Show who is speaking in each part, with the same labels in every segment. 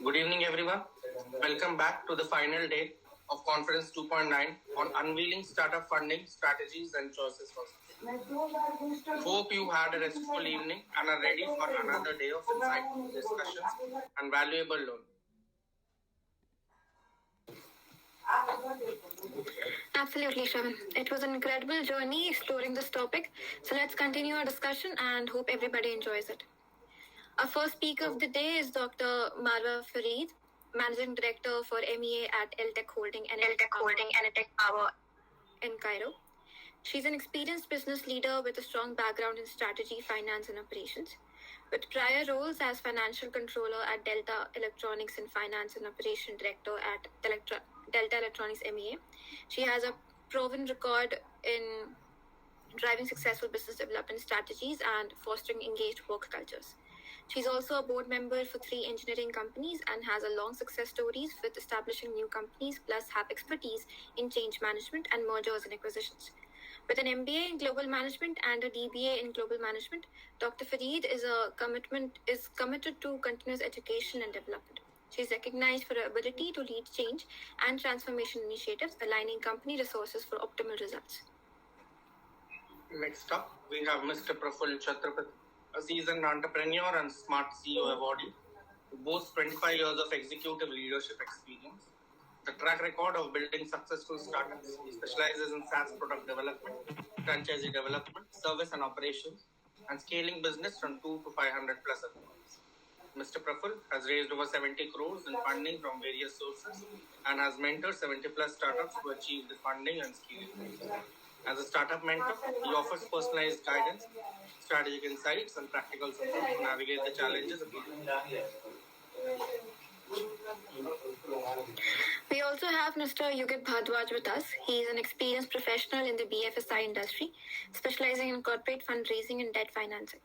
Speaker 1: Good evening, everyone. Welcome back to the final day of Conference 2.9 on Unveiling Startup Funding Strategies and Choices for Success. Hope you had a restful evening and are ready for another day of insightful discussions and valuable learning.
Speaker 2: Absolutely, Shravan. It was an incredible journey exploring this topic. So let's continue our discussion and hope everybody enjoys it. Our first speaker of the day is Dr. Marwa Fareed, Managing Director for MEA at LTech Holding and LTech Power in Cairo. She's an experienced business leader with a strong background in strategy, finance, and operations. With prior roles as financial controller at Delta Electronics and finance and operation director at Delta Electronics MEA, she has a proven record in driving successful business development strategies and fostering engaged work cultures. She's also a board member for 3 engineering companies and has a long success stories with establishing new companies, plus have expertise in change management and mergers and acquisitions. With an MBA in global management and a DBA in global management, Dr. Fareed is committed to continuous education and development. She is recognized for her ability to lead change and transformation initiatives, aligning company resources for optimal results.
Speaker 1: Next up, we have Mr. Praful Chatrapathi, a seasoned entrepreneur and smart CEO awardee who boasts 25 years of executive leadership experience. The track record of building successful startups. He specializes in SaaS product development, franchisee development, service and operations, and scaling business from 2 to 500 plus employees. Mr. Praful has raised over 70 crores in funding from various sources and has mentored 70 plus startups to achieve the funding and scaling. As a startup mentor, he offers personalized guidance, strategic insights, and practical support to navigate the challenges of leadership.
Speaker 2: We also have Mr. Yugit Bhardwaj with us. He is an experienced professional in the BFSI industry, specializing in corporate fundraising and debt financing.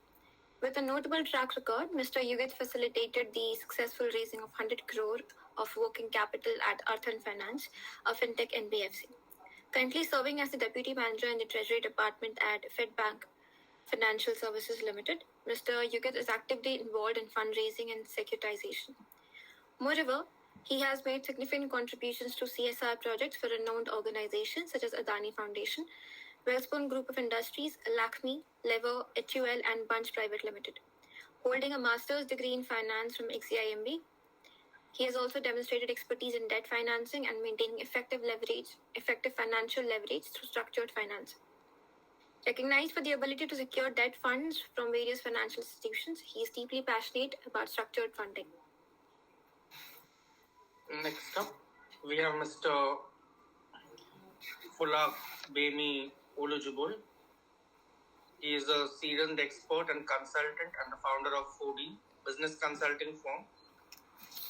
Speaker 2: With a notable track record, Mr. Yugit facilitated the successful raising of 100 crore of working capital at Arthan Finance, a fintech NBFC. Currently serving as the Deputy Manager in the Treasury Department at Fedbank Financial Services Limited, Mr. Yugit is actively involved in fundraising and securitization. Moreover, he has made significant contributions to CSR projects for renowned organizations such as Adani Foundation, Wellspun Group of Industries, Lakme, Lever, HUL, and Bunch Private Limited. Holding a master's degree in finance from XCIMB, he has also demonstrated expertise in debt financing and maintaining effective financial leverage through structured finance. Recognized for the ability to secure debt funds from various financial institutions, he is deeply passionate about structured funding.
Speaker 1: Next up, we have Mr. Fulak Bemi Olujubul. He is a seasoned expert and consultant and the founder of 4D business consulting firm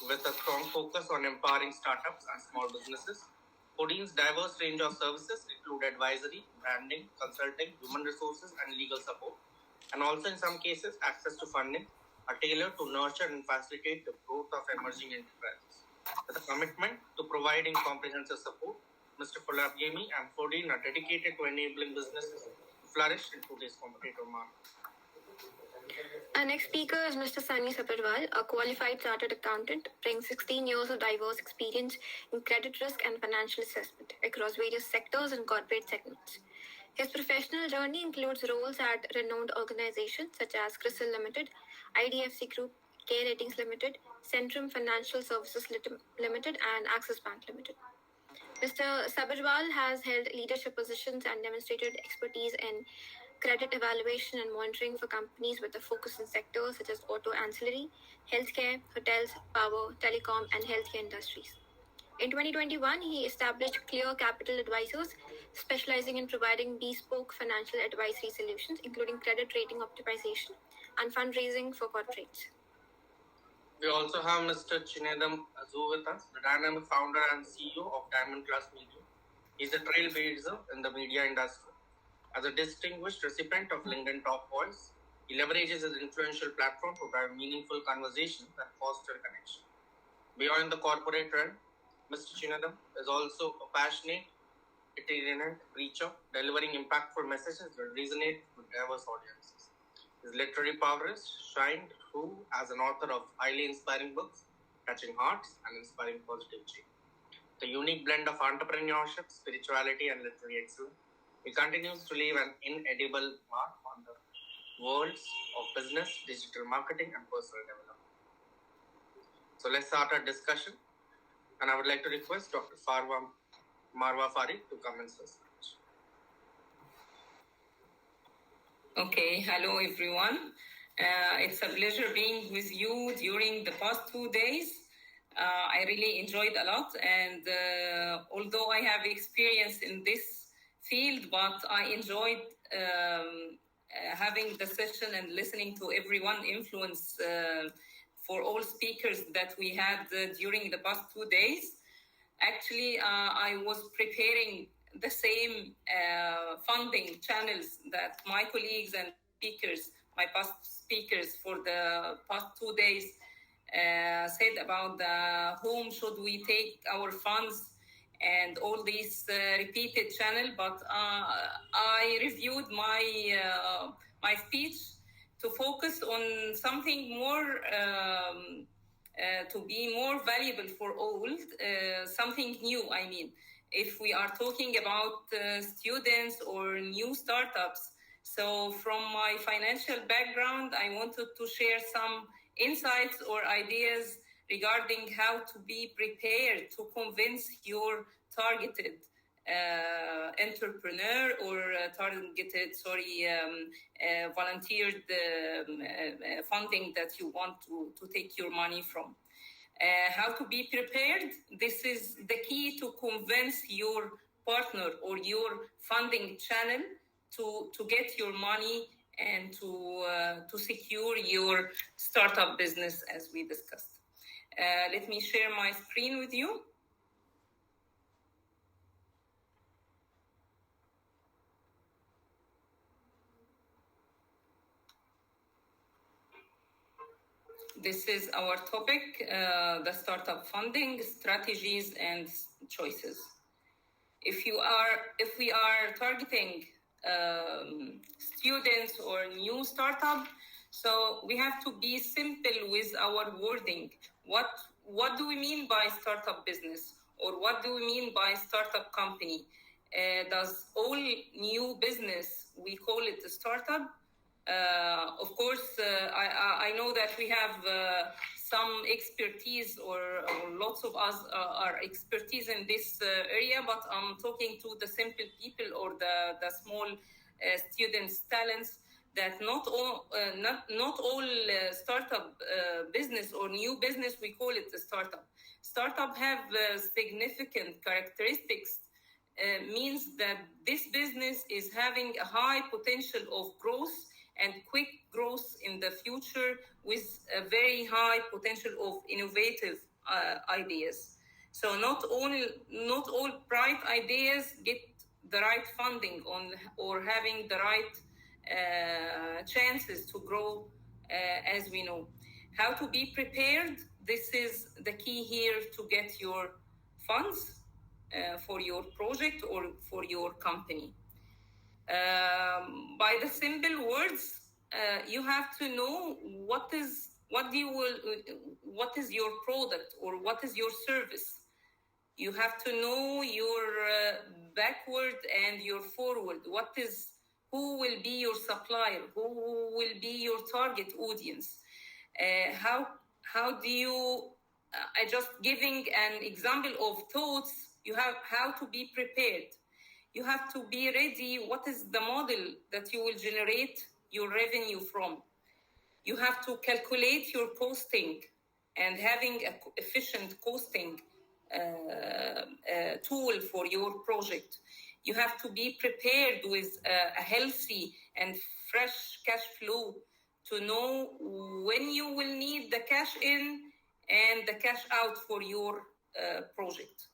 Speaker 1: with a strong focus on empowering startups and small businesses. 4D's diverse range of services include advisory, branding, consulting, human resources, and legal support, and also in some cases access to funding are tailored to nurture and facilitate the growth of emerging enterprises. With a commitment to providing comprehensive support, Mr. Fulabgemi and 4D are dedicated to enabling businesses to flourish in today's competitive market.
Speaker 2: Our next speaker is Mr. Sunny Sabharwal, a qualified chartered accountant, brings 16 years of diverse experience in credit risk and financial assessment across various sectors and corporate segments. His professional journey includes roles at renowned organizations such as CRISIL Limited, IDFC Group, K Ratings Limited, Centrum Financial Services Limited, and Axis Bank Limited. Mr. Sabharwal has held leadership positions and demonstrated expertise in credit evaluation and monitoring for companies with a focus in sectors such as auto ancillary, healthcare, hotels, power, telecom, and healthcare industries. In 2021, he established Clear Capital Advisors, specializing in providing bespoke financial advisory solutions, including credit rating optimization and fundraising for corporates.
Speaker 1: We also have Mr. Chinedam Azu with us, the dynamic founder and CEO of Diamond Class Media. He's a trailblazer in the media industry. As a distinguished recipient of LinkedIn Top Voice, he leverages his influential platform to drive meaningful conversations and foster connection. Beyond the corporate realm, Mr. Chinedam is also a passionate, itinerant preacher, delivering impactful messages that resonate with diverse audiences. His literary prowess shined through as an author of highly inspiring books touching hearts and inspiring positive change. The unique blend of entrepreneurship, spirituality, and literary excellence, he continues to leave an inedible mark on the worlds of business, digital marketing, and personal development. So let's start our discussion, and I would like to request Dr. Marwa Farid to commence the speech.
Speaker 3: Okay, hello everyone. It's a pleasure being with you during the past 2 days. I really enjoyed a lot, and although I have experience in this field, but I enjoyed having the session and listening to everyone influence for all speakers that we had during the past 2 days. Actually, I was preparing the same funding channels that my colleagues and speakers, my past speakers for the past 2 days said about whom should we take our funds and all these repeated channel. But I reviewed my speech to focus on something more to be more valuable for all, something new. I mean, if we are talking about students or new startups. So from my financial background, I wanted to share some insights or ideas regarding how to be prepared to convince your targeted entrepreneur or volunteered funding that you want to take your money from. How to be prepared. This is the key to convince your partner or your funding channel to get your money and to secure your startup business, as we discussed. Let me share my screen with you. This is our topic, the startup funding, strategies and choices. If we are targeting students or new startup, so we have to be simple with our wording. What do we mean by startup business, or what do we mean by startup company? Does all new business we call it a startup? Of course, I know that we have some expertise, or lots of us are expertise in this area, but I'm talking to the simple people or the small students' talents, that not all startup business or new business we call it a startup. Startup have significant characteristics. Means that this business is having a high potential of growth and quick growth in the future, with a very high potential of innovative ideas. So not all bright ideas get the right funding or having the right chances to grow, as we know. How to be prepared. This is the key here to get your funds for your project or for your company. By the simple words, you have to know what is your product or what is your service. You have to know your backward and your forward. Who will be your supplier? Who will be your target audience? How do you? I just giving an example of thoughts. You have how to be prepared. You have to be ready. What is the model that you will generate your revenue from? You have to calculate your costing and having an efficient costing tool for your project. You have to be prepared with a healthy and fresh cash flow to know when you will need the cash in and the cash out for your project.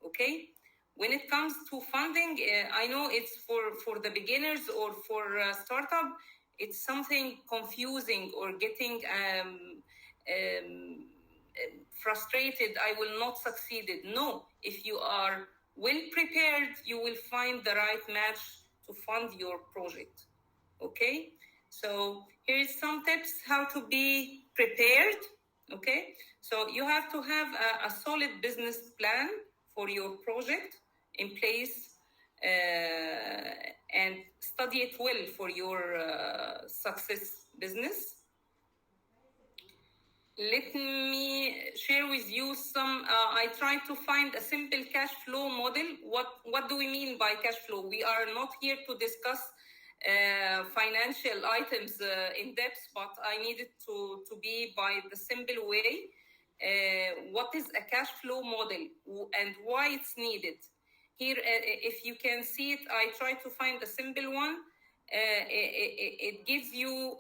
Speaker 3: Okay? When it comes to funding, I know it's for the beginners or for startup, it's something confusing or getting frustrated. I will not succeed. No, if you are well prepared, you will find the right match to fund your project. Okay? So here is some tips how to be prepared. Okay, so you have to have a solid business plan for your project in place, and study it well for your success business. Let me share with you some. I try to find a simple cash flow model. What do we mean by cash flow? We are not here to discuss financial items in depth, but I needed to be by the simple way. What is a cash flow model and why it's needed? Here, if you can see it, I try to find a simple one. It gives you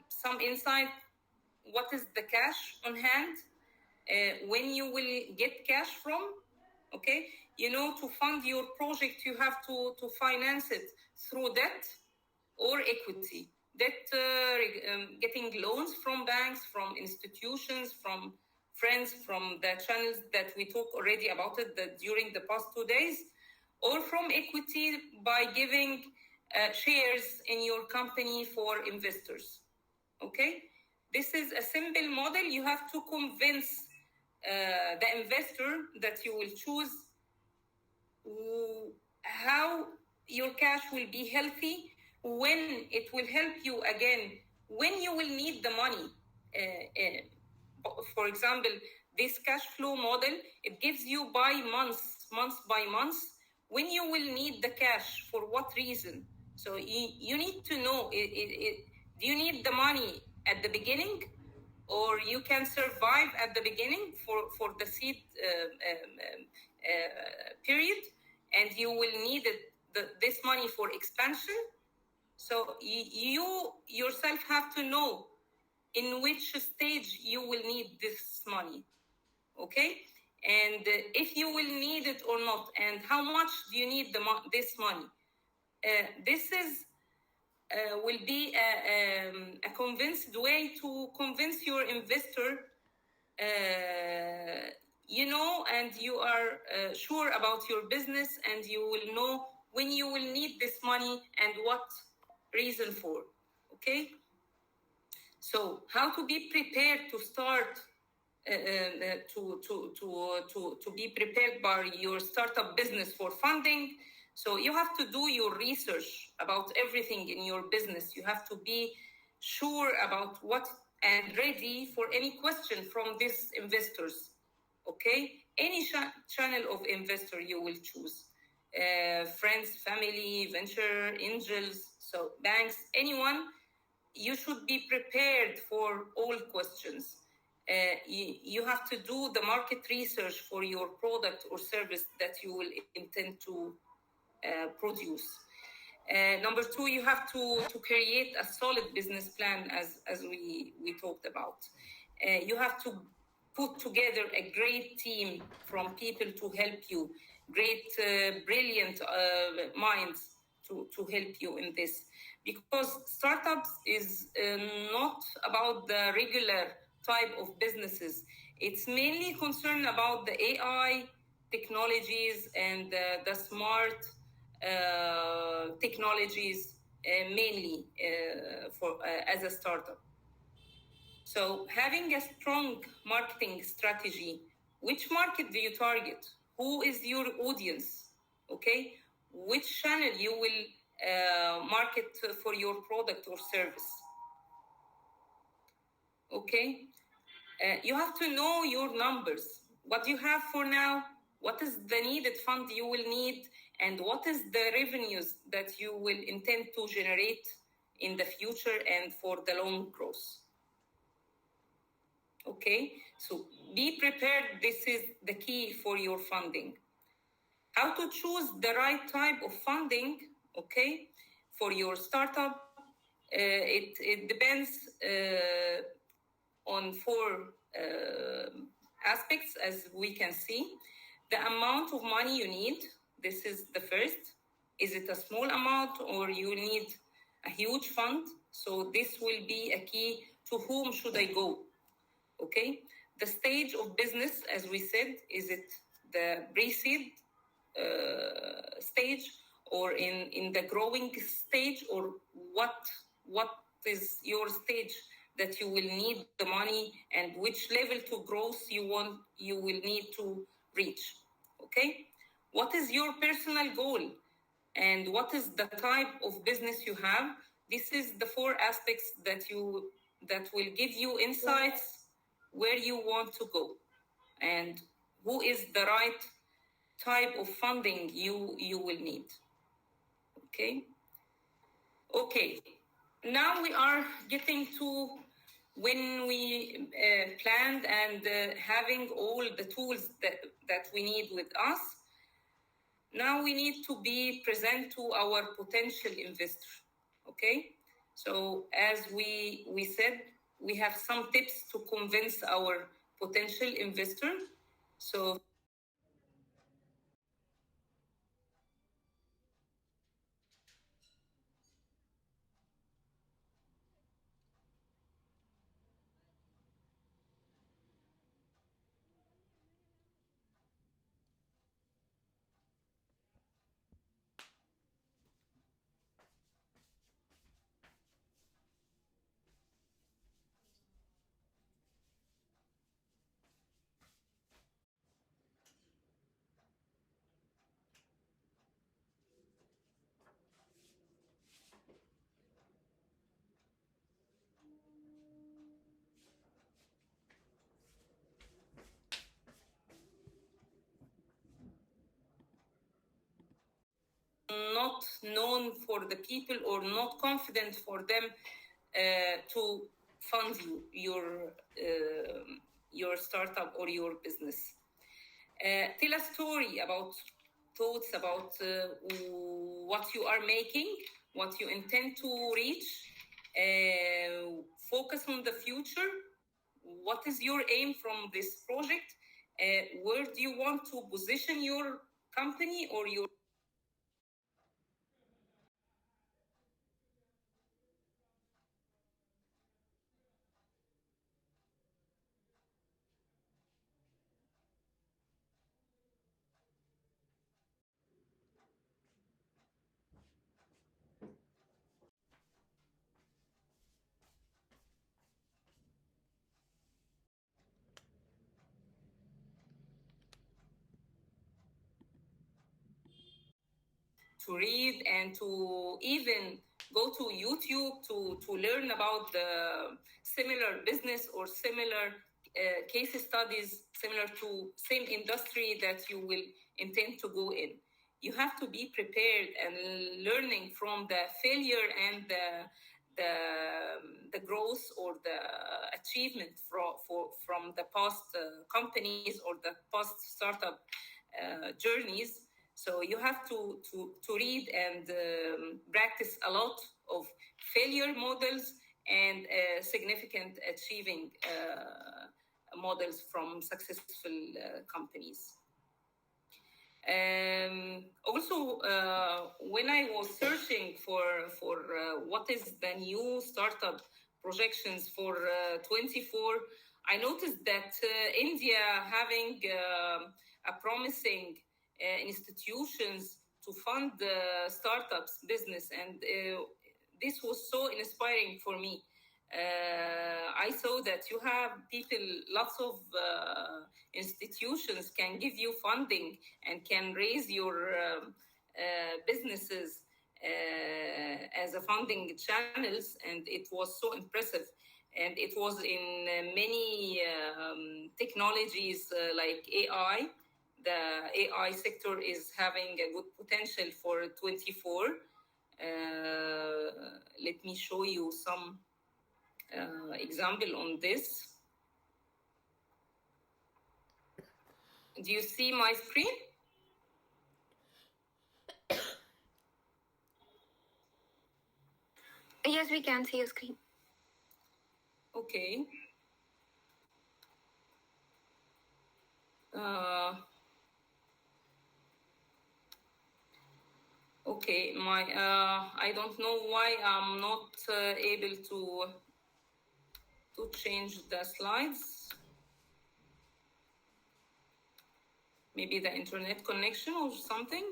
Speaker 3: some insight. What is the cash on hand, when you will get cash from, okay? To fund your project, you have to finance it through debt or equity. Debt, getting loans from banks, from institutions, from friends, from the channels that we talked already about it during the past 2 days, or from equity by giving shares in your company for investors, okay? This is a simple model. You have to convince the investor that you will choose how your cash will be healthy, when it will help you again, when you will need the money. For example, this cash flow model, it gives you by month by month, when you will need the cash, for what reason. So you need to know, do you need the money at the beginning, or you can survive at the beginning for the seed period, and you will need this money for expansion. So you yourself have to know in which stage you will need this money, okay? And if you will need it or not, and how much do you need this money. This is will be a convinced way to convince your investor, and you are sure about your business, and you will know when you will need this money and what reason for, okay? So how to be prepared to start, to be prepared by your startup business for funding. So you have to do your research about everything in your business. You have to be sure about what and ready for any question from these investors, okay? Any channel of investor you will choose, friends, family, venture angels, so banks, anyone. You should be prepared for all questions. You have to do the market research for your product or service that you will intend to produce. Number two, you have to create a solid business plan, as we talked about. You have to put together a great team from people to help you, great, brilliant minds to help you in this. Because startups is not about the regular type of businesses. It's mainly concerned about the AI technologies and the smart technologies, mainly for as a startup. So having a strong marketing strategy, which market do you target? Who is your audience? Okay, which channel you will market for your product or service? Okay, you have to know your numbers. What you have for now, what is the needed fund you will need, and what is the revenues that you will intend to generate in the future and for the long growth. Okay, so be prepared. This is the key for your funding. How to choose the right type of funding, okay, for your startup. It depends on four aspects, as we can see. The amount of money you need, this is the first. Is it a small amount or you need a huge fund? So this will be a key to whom should I go, okay? The stage of business, as we said, is it the pre-seed stage, or in the growing stage, or what is your stage that you will need the money and which level to growth you will need to reach. Okay? What is your personal goal and what is the type of business you have? This is the 4 aspects that will give you insights where you want to go and who is the right type of funding you will need. Okay, now we are getting to when we planned and having all the tools that we need with us. Now we need to be present to our potential investor. Okay, so as we said, we have some tips to convince our potential investor. So not known for the people or not confident for them to fund your startup or your business. Tell a story about thoughts about what you are making, what you intend to reach. Focus on the future. What is your aim from this project? Where do you want to position your company or your to read and to even go to YouTube to learn about the similar business or similar case studies similar to same industry that you will intend to go in. You have to be prepared and learning from the failure and the growth or the achievement from the past companies or the past startup journeys. So you have to read and practice a lot of failure models and significant achieving models from successful companies. Also, when I was searching for what is the new startup projections for 24, I noticed that India having a promising institutions to fund the startups business, and this was so inspiring for me. I saw that you have people, lots of institutions can give you funding and can raise your businesses as a funding channels, and it was so impressive. And it was in many technologies like AI. The AI sector is having a good potential for 24. Let me show you some example on this. Do you see my screen?
Speaker 2: Yes, we can see your screen.
Speaker 3: Okay. Okay, I don't know why I'm not able to change the slides. Maybe the internet connection or something.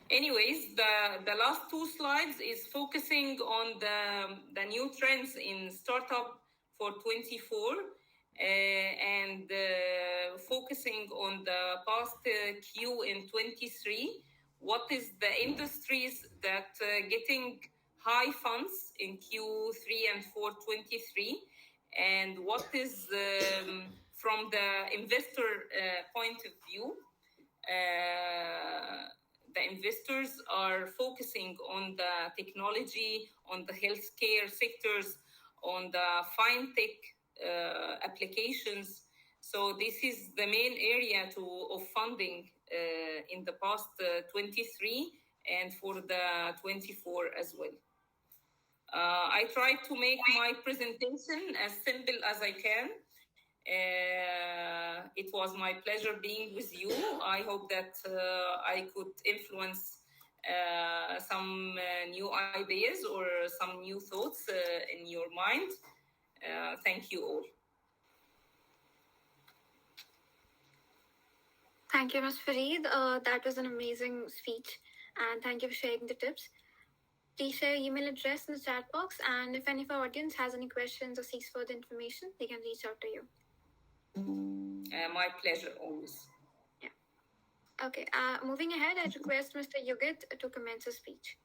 Speaker 3: Anyways, the last two slides is focusing on the new trends in startup for 24 and focusing on the past Q in 23. What is the industries that getting high funds in Q3 and 4 23, and what is from the investor point of view, the investors are focusing on the technology, on the healthcare sectors, on the fintech applications. So this is the main area of funding in the past 23 and for the 24 as well. I tried to make my presentation as simple as I can. It was my pleasure being with you. I hope that I could influence some new ideas or some new thoughts in your mind. Thank you all.
Speaker 2: Thank you, Ms. Fareed. That was an amazing speech, and thank you for sharing the tips. Please share your email address in the chat box, and if any of our audience has any questions or seeks further information, they can reach out to you.
Speaker 3: My pleasure, always.
Speaker 2: Yeah. Okay, moving ahead, I request Mr. Yugit to commence his speech.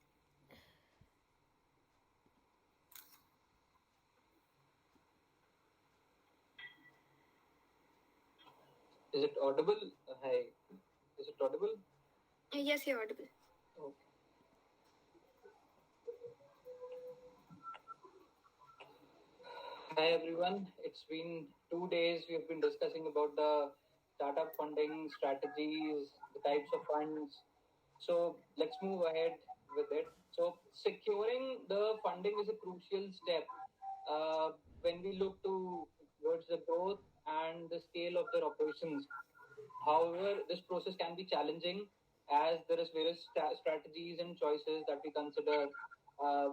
Speaker 4: Is it audible? Hi. Is it audible?
Speaker 2: Yes, you're audible.
Speaker 4: Okay. Hi everyone. It's been 2 days. We've been discussing about the startup funding strategies, the types of funds. So let's move ahead with it. So securing the funding is a crucial step when we look towards the growth and the scale of their operations. However, this process can be challenging as there is various strategies and choices that we consider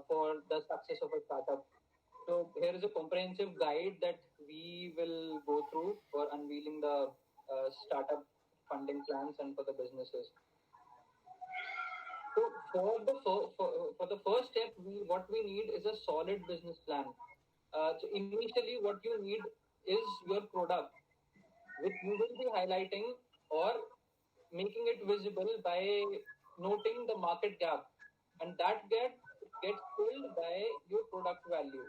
Speaker 4: for the success of a startup. So here is a comprehensive guide that we will go through for unveiling the startup funding plans and for the businesses. So for the first step, what we need is a solid business plan. So initially, what you need is your product, which you will be highlighting or making it visible by noting the market gap, and that gets filled by your product value.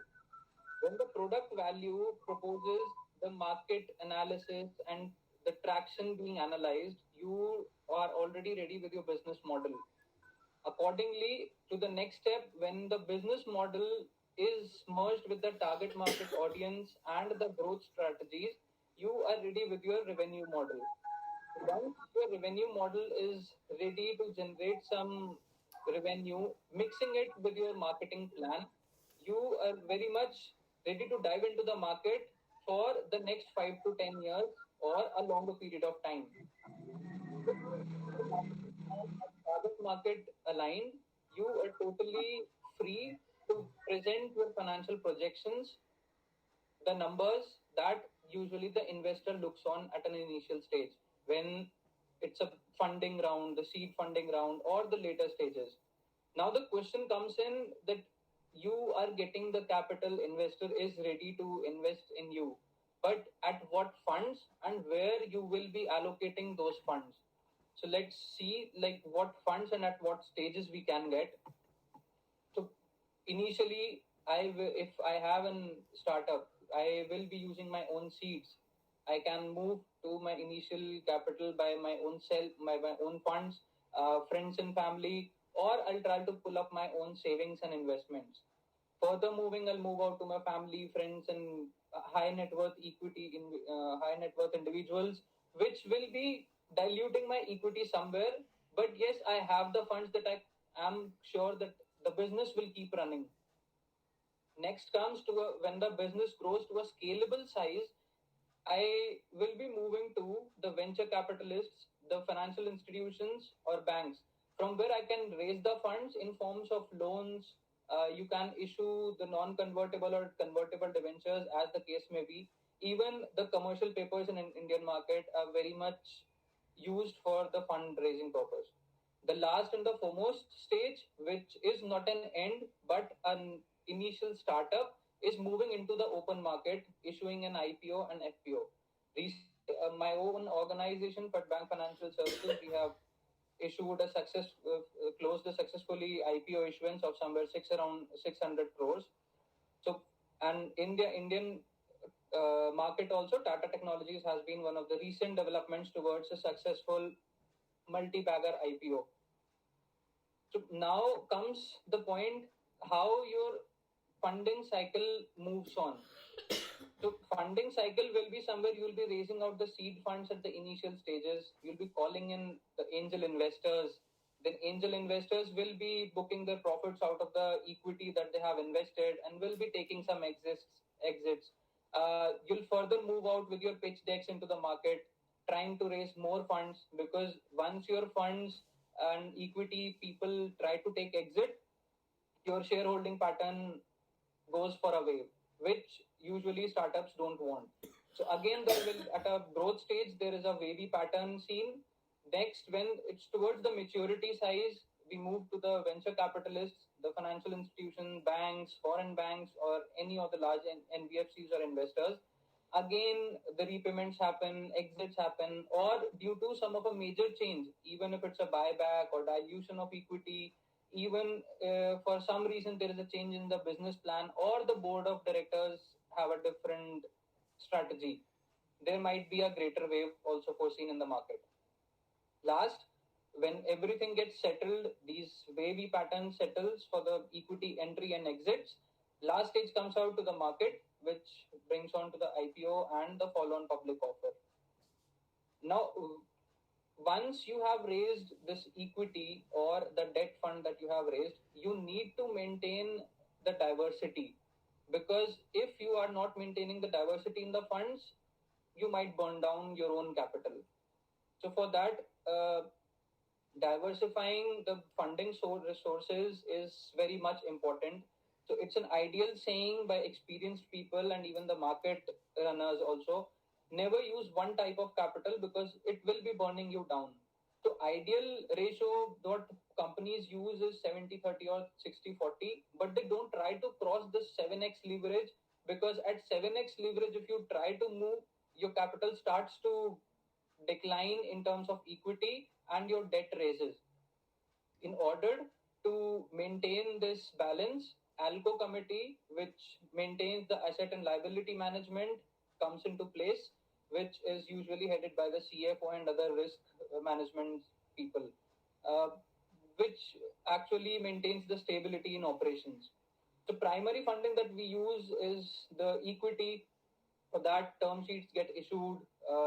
Speaker 4: When the product value proposes the market analysis and the traction being analyzed, you are already ready with your business model. Accordingly, to the next step, when the business model is merged with the target market audience and the growth strategies, you are ready with your revenue model. Once your revenue model is ready to generate some revenue, mixing it with your marketing plan, you are very much ready to dive into the market for the next 5 to 10 years or a longer period of time. With the marketing plan and target market aligned, you are totally free to present your financial projections, the numbers that usually the investor looks on at an initial stage when it's a funding round, the seed funding round, or the later stages. Now the question comes in that you are getting the capital, investor is ready to invest in you, but at what funds and where you will be allocating those funds. So let's see like what funds and at what stages we can get. So initially, if I have a startup, I will be using my own seeds. I can move to my initial capital by my own self, my own funds, friends and family, or I'll try to pull up my own savings and investments. Further moving, I'll move out to my family, friends, and high net worth equity in high net worth individuals, which will be diluting my equity somewhere. But yes, I have the funds that I am sure that the business will keep running. Next comes to when the business grows to a scalable size, I will be moving to the venture capitalists, the financial institutions or banks, from where I can raise the funds in forms of loans. You can issue the non-convertible or convertible debentures, as the case may be. Even the commercial papers in Indian market are very much used for the fundraising purpose. The last and the foremost stage, which is not an end but an initial startup, is moving into the open market, issuing an IPO and FPO. Recently, my own organization, Bank Financial Services, we have issued a closed a successfully IPO issuance of somewhere around 600 crores. So, and Indian market also, Tata Technologies has been one of the recent developments towards a successful multi-bagger IPO. So now comes the point how your funding cycle moves on. So funding cycle will be somewhere you will be raising out the seed funds at the initial stages. You'll be calling in the angel investors. Then angel investors will be booking their profits out of the equity that they have invested and will be taking some exits. You'll further move out with your pitch decks into the market, trying to raise more funds, because once your funds and equity people try to take exit, your shareholding pattern goes for a wave, which usually startups don't want. So again, there will, at a growth stage, there is a wavy pattern seen. Next, when it's towards the maturity size, we move to the venture capitalists, the financial institutions, banks, foreign banks, or any of the large NBFCs or investors. Again, the repayments happen, exits happen, or due to some of a major change, even if it's a buyback or dilution of equity, even for some reason there is a change in the business plan or the board of directors have a different strategy, there might be a greater wave also foreseen in the market. Last, when everything gets settled, these wavy pattern settles for the equity entry and exits, last stage comes out to the market, which brings on to the IPO and the follow-on public offer. Now, once you have raised this equity or the debt fund that you have raised, you need to maintain the diversity, because if you are not maintaining the diversity in the funds, you might burn down your own capital. So for that, diversifying the funding resources is very much important. So it's an ideal saying by experienced people and even the market runners also. Never use one type of capital because it will be burning you down. So ideal ratio what companies use is 70-30 or 60-40, but they don't try to cross the 7x leverage, because at 7x leverage, if you try to move, your capital starts to decline in terms of equity and your debt raises. In order to maintain this balance, ALCO committee, which maintains the asset and liability management, comes into place, which is usually headed by the CFO and other risk management people, uh, which actually maintains the stability in operations. The primary funding that we use is the equity. For that, term sheets get issued,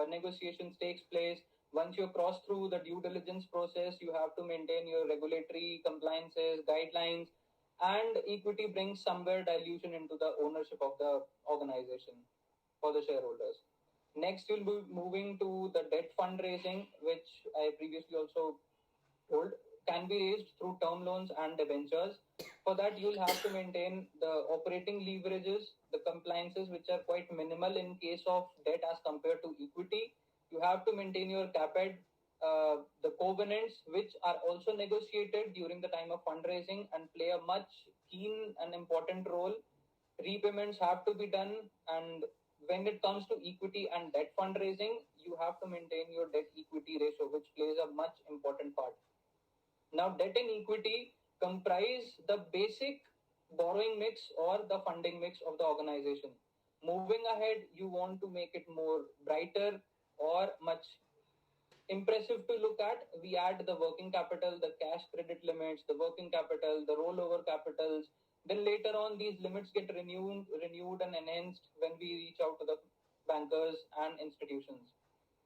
Speaker 4: negotiations takes place. Once you cross through the due diligence process, you have to maintain your regulatory compliances, guidelines, and equity brings somewhere dilution into the ownership of the organization for the shareholders. Next, we'll be moving to the debt fundraising, which I previously also told can be raised through term loans and debentures. For that, you'll have to maintain the operating leverages, the compliances, which are quite minimal in case of debt as compared to equity. You have to maintain your CAPED, the covenants, which are also negotiated during the time of fundraising and play a much keen and important role. Repayments have to be done, and when it comes to equity and debt fundraising, you have to maintain your debt equity ratio, which plays a much important part. Now, debt and equity comprise the basic borrowing mix or the funding mix of the organization. Moving ahead, you want to make it more brighter or much impressive to look at. We add the working capital, the cash credit limits, the working capital, the rollover capitals. Then later on, these limits get renewed and enhanced when we reach out to the bankers and institutions.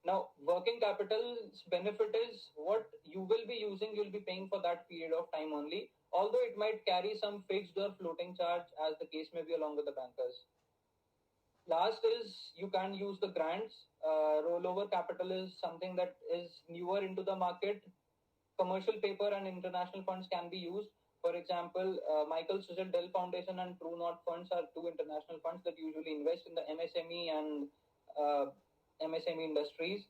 Speaker 4: Now, working capital's benefit is what you will be using, you'll be paying for that period of time only, although it might carry some fixed or floating charge as the case may be along with the bankers. Last is you can use the grants. Rollover capital is something that is newer into the market. Commercial paper and international funds can be used. For example, Michael Suzette Dell Foundation and True North Funds are two international funds that usually invest in the MSME and MSME industries.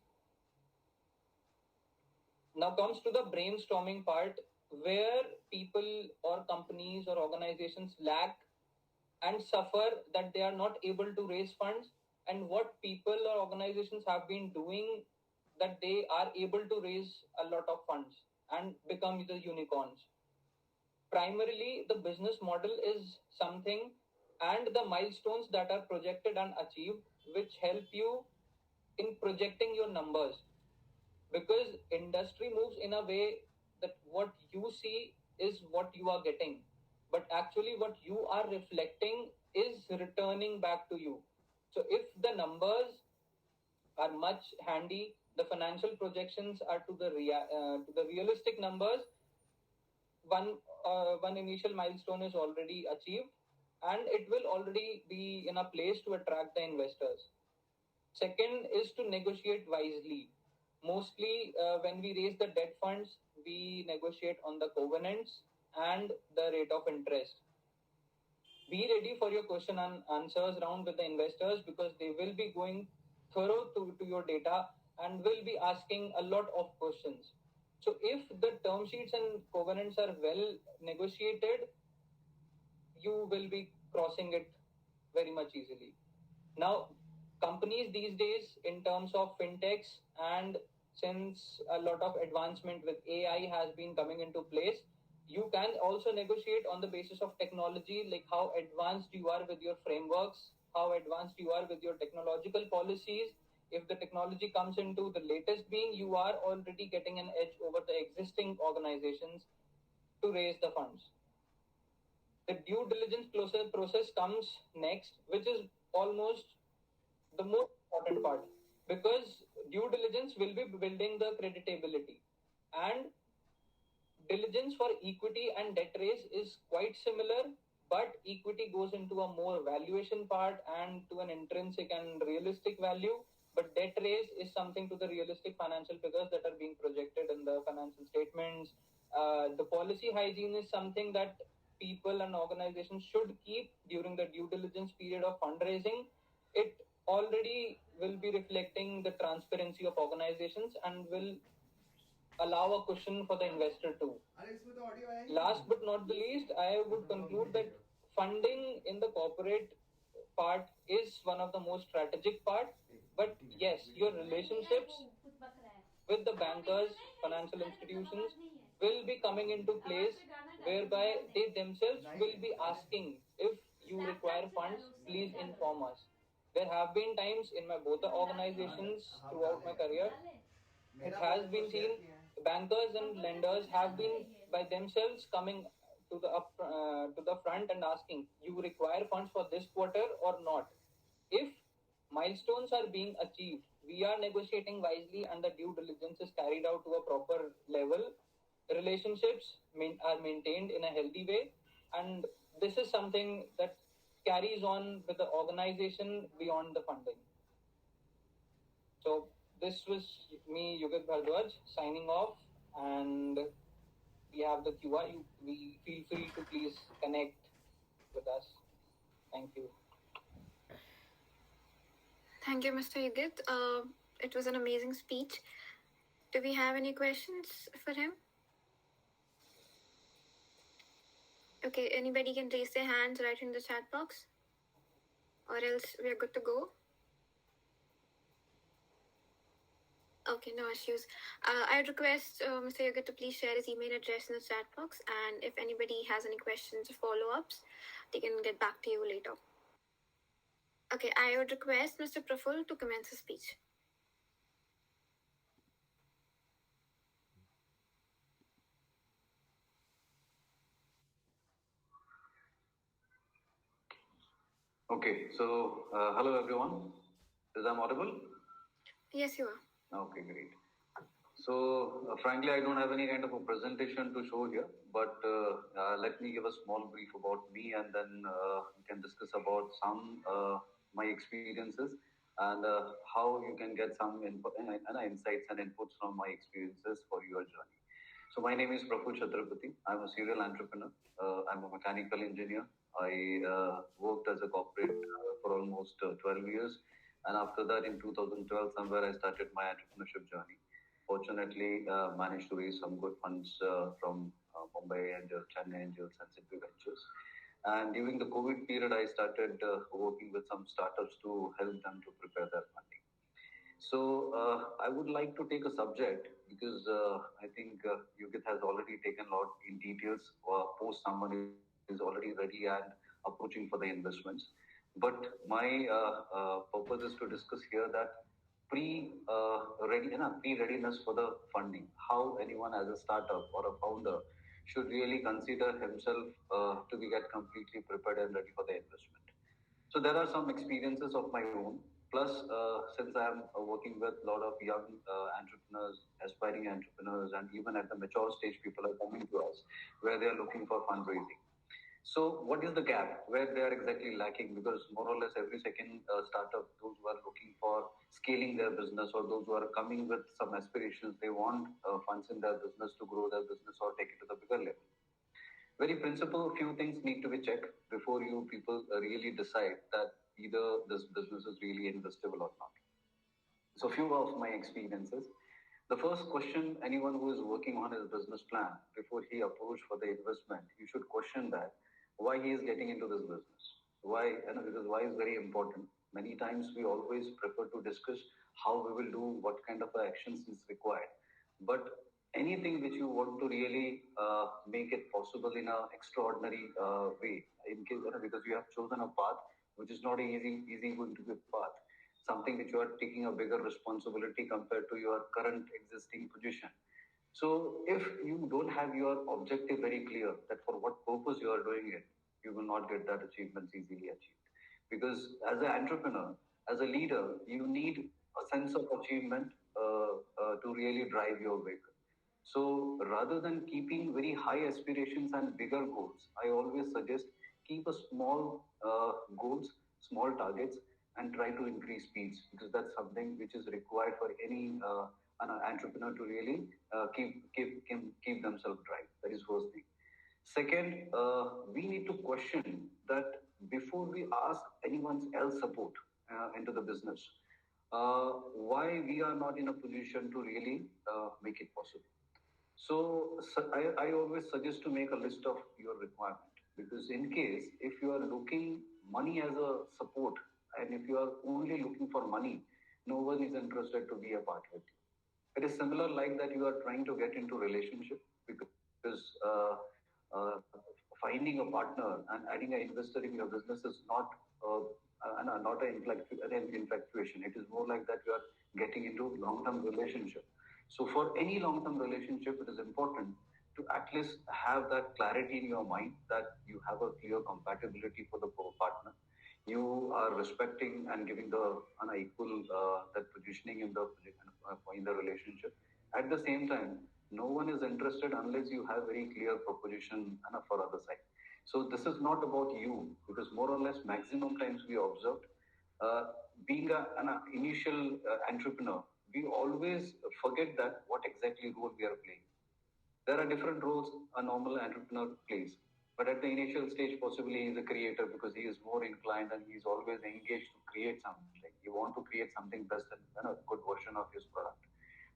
Speaker 4: Now comes to the brainstorming part, where people or companies or organizations lack and suffer that they are not able to raise funds, and what people or organizations have been doing that they are able to raise a lot of funds and become the unicorns. Primarily, the business model is something, and the milestones that are projected and achieved, which help you in projecting your numbers, because industry moves in a way that what you see is what you are getting, but actually what you are reflecting is returning back to you. So if the numbers are much handy, the financial projections are to the realistic numbers, one initial milestone is already achieved, and it will already be in a place to attract the investors. Second is to negotiate wisely. Mostly, when we raise the debt funds, we negotiate on the covenants and the rate of interest. Be ready for your question and answers round with the investors, because they will be going thorough to your data and will be asking a lot of questions. So, if the term sheets and covenants are well negotiated, you will be crossing it very much easily. Now, companies these days, in terms of fintechs, and since a lot of advancement with AI has been coming into place, you can also negotiate on the basis of technology, like how advanced you are with your frameworks, how advanced you are with your technological policies. If the technology comes into the latest being, you are already getting an edge over the existing organizations to raise the funds. The due diligence process comes next, which is almost the most important part, because due diligence will be building the creditability, and diligence for equity and debt raise is quite similar, but equity goes into a more valuation part and to an intrinsic and realistic value, but debt raise is something to the realistic financial figures that are being projected in the financial statements. The policy hygiene is something that people and organizations should keep during the due diligence period of fundraising. It already will be reflecting the transparency of organizations and will allow a cushion for the investor too. Last but not the least, I would conclude that funding in the corporate part is one of the most strategic part. But yes, your relationships with the bankers, financial institutions will be coming into place, whereby they themselves will be asking, if you require funds, please inform us. There have been times in my both the organizations throughout my career, it has been seen bankers and lenders have been by themselves coming to the front and asking, you require funds for this quarter or not. If milestones are being achieved, we are negotiating wisely, and the due diligence is carried out to a proper level, relationships are maintained in a healthy way, and this is something that carries on with the organization beyond the funding. So this was me, Yugit Bhardwaj, signing off, and we have the QR. We feel free to please connect with us. Thank you.
Speaker 2: Thank you, Mr. Yugit. It was an amazing speech. Do we have any questions for him? Okay, anybody can raise their hands right in the chat box, or else we are good to go. Okay, no issues. I'd request Mr. Yugit to please share his email address in the chat box, and if anybody has any questions or follow-ups, they can get back to you later. Okay, I would request Mr. Praful to commence his speech.
Speaker 5: Okay, so hello everyone. Is I'm audible?
Speaker 2: Yes, you are.
Speaker 5: Okay, great. So frankly, I don't have any kind of a presentation to show here, but let me give a small brief about me, and then we can discuss about some my experiences and how you can get some input and insights and inputs from my experiences for your journey. So my name is Praful Chhatrapati. I'm a serial entrepreneur. I'm a mechanical engineer. I worked as a corporate for almost 12 years. And after that, in 2012, somewhere I started my entrepreneurship journey. fortunately managed to raise some good funds from Mumbai Angels, Chennai Angels, and City Ventures. And during the COVID period, I started working with some startups to help them to prepare their funding. So I would like to take a subject because I think Yogit has already taken a lot in details. Post someone is already ready and approaching for the investments. But my purpose is to discuss here that pre-readiness for the funding. How anyone as a startup or a founder should really consider himself to be get completely prepared and ready for the investment. So there are some experiences of my own. Plus, since I'm working with a lot of young entrepreneurs, aspiring entrepreneurs, and even at the mature stage, people are coming to us where they are looking for fundraising. So, what is the gap where they are exactly lacking? Because more or less every second startup, those who are looking for scaling their business or those who are coming with some aspirations, they want funds in their business to grow their business or take it to the bigger level. Very principle, few things need to be checked before you people really decide that either this business is really investable or not. So few of my experiences. The first question anyone who is working on his business plan before he approach for the investment, you should question that why he is getting into this business. Why? Because why is very important. Many times we always prefer to discuss how we will do, what kind of actions is required. But anything which you want to really make it possible in an extraordinary way, in case because you have chosen a path which is not easy going to be a path, something which you are taking a bigger responsibility compared to your current existing position. So if you don't have your objective very clear that for what purpose you are doing it, you will not get that achievements easily achieved. Because as an entrepreneur, as a leader, you need a sense of achievement to really drive your vehicle. So rather than keeping very high aspirations and bigger goals, I always suggest keep a small goals, small targets, and try to increase speeds because that's something which is required for any an entrepreneur to really keep themselves drive. That is first thing. Second, we need to question that before we ask anyone else support into the business, why we are not in a position to really make it possible. So I always suggest to make a list of your requirement because in case if you are looking money as a support and if you are only looking for money, no one is interested to be a part with you. It is similar like that you are trying to get into relationship because finding a partner and adding an investor in your business is not not an infatuation. It is more like that you are getting into long-term relationship. So for any long-term relationship, it is important to at least have that clarity in your mind that you have a clear compatibility for the partner. You are respecting and giving the equal that positioning in the relationship. At the same time, no one is interested unless you have very clear proposition for other side. So this is not about you because more or less maximum times we observed being an initial entrepreneur, we always forget that what exactly role we are playing. There are different roles a normal entrepreneur plays. But at the initial stage, possibly he is a creator because he is more inclined and he is always engaged to create something. He want to create something best and a good version of his product.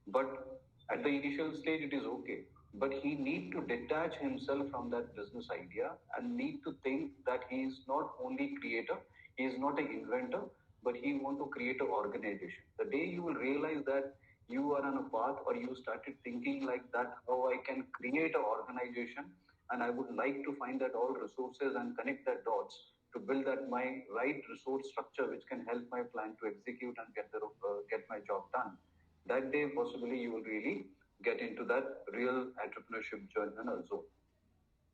Speaker 5: But at the initial stage, it is okay. But he need to detach himself from that business idea and need to think that he is not only creator, he is not an inventor, but he want to create an organization. The day you will realize that you are on a path or you started thinking like that, how I can create an organization and I would like to find that all resources and connect that dots to build that my right resource structure which can help my plan to execute and get my job done. That day, possibly you will really get into that real entrepreneurship journey and also.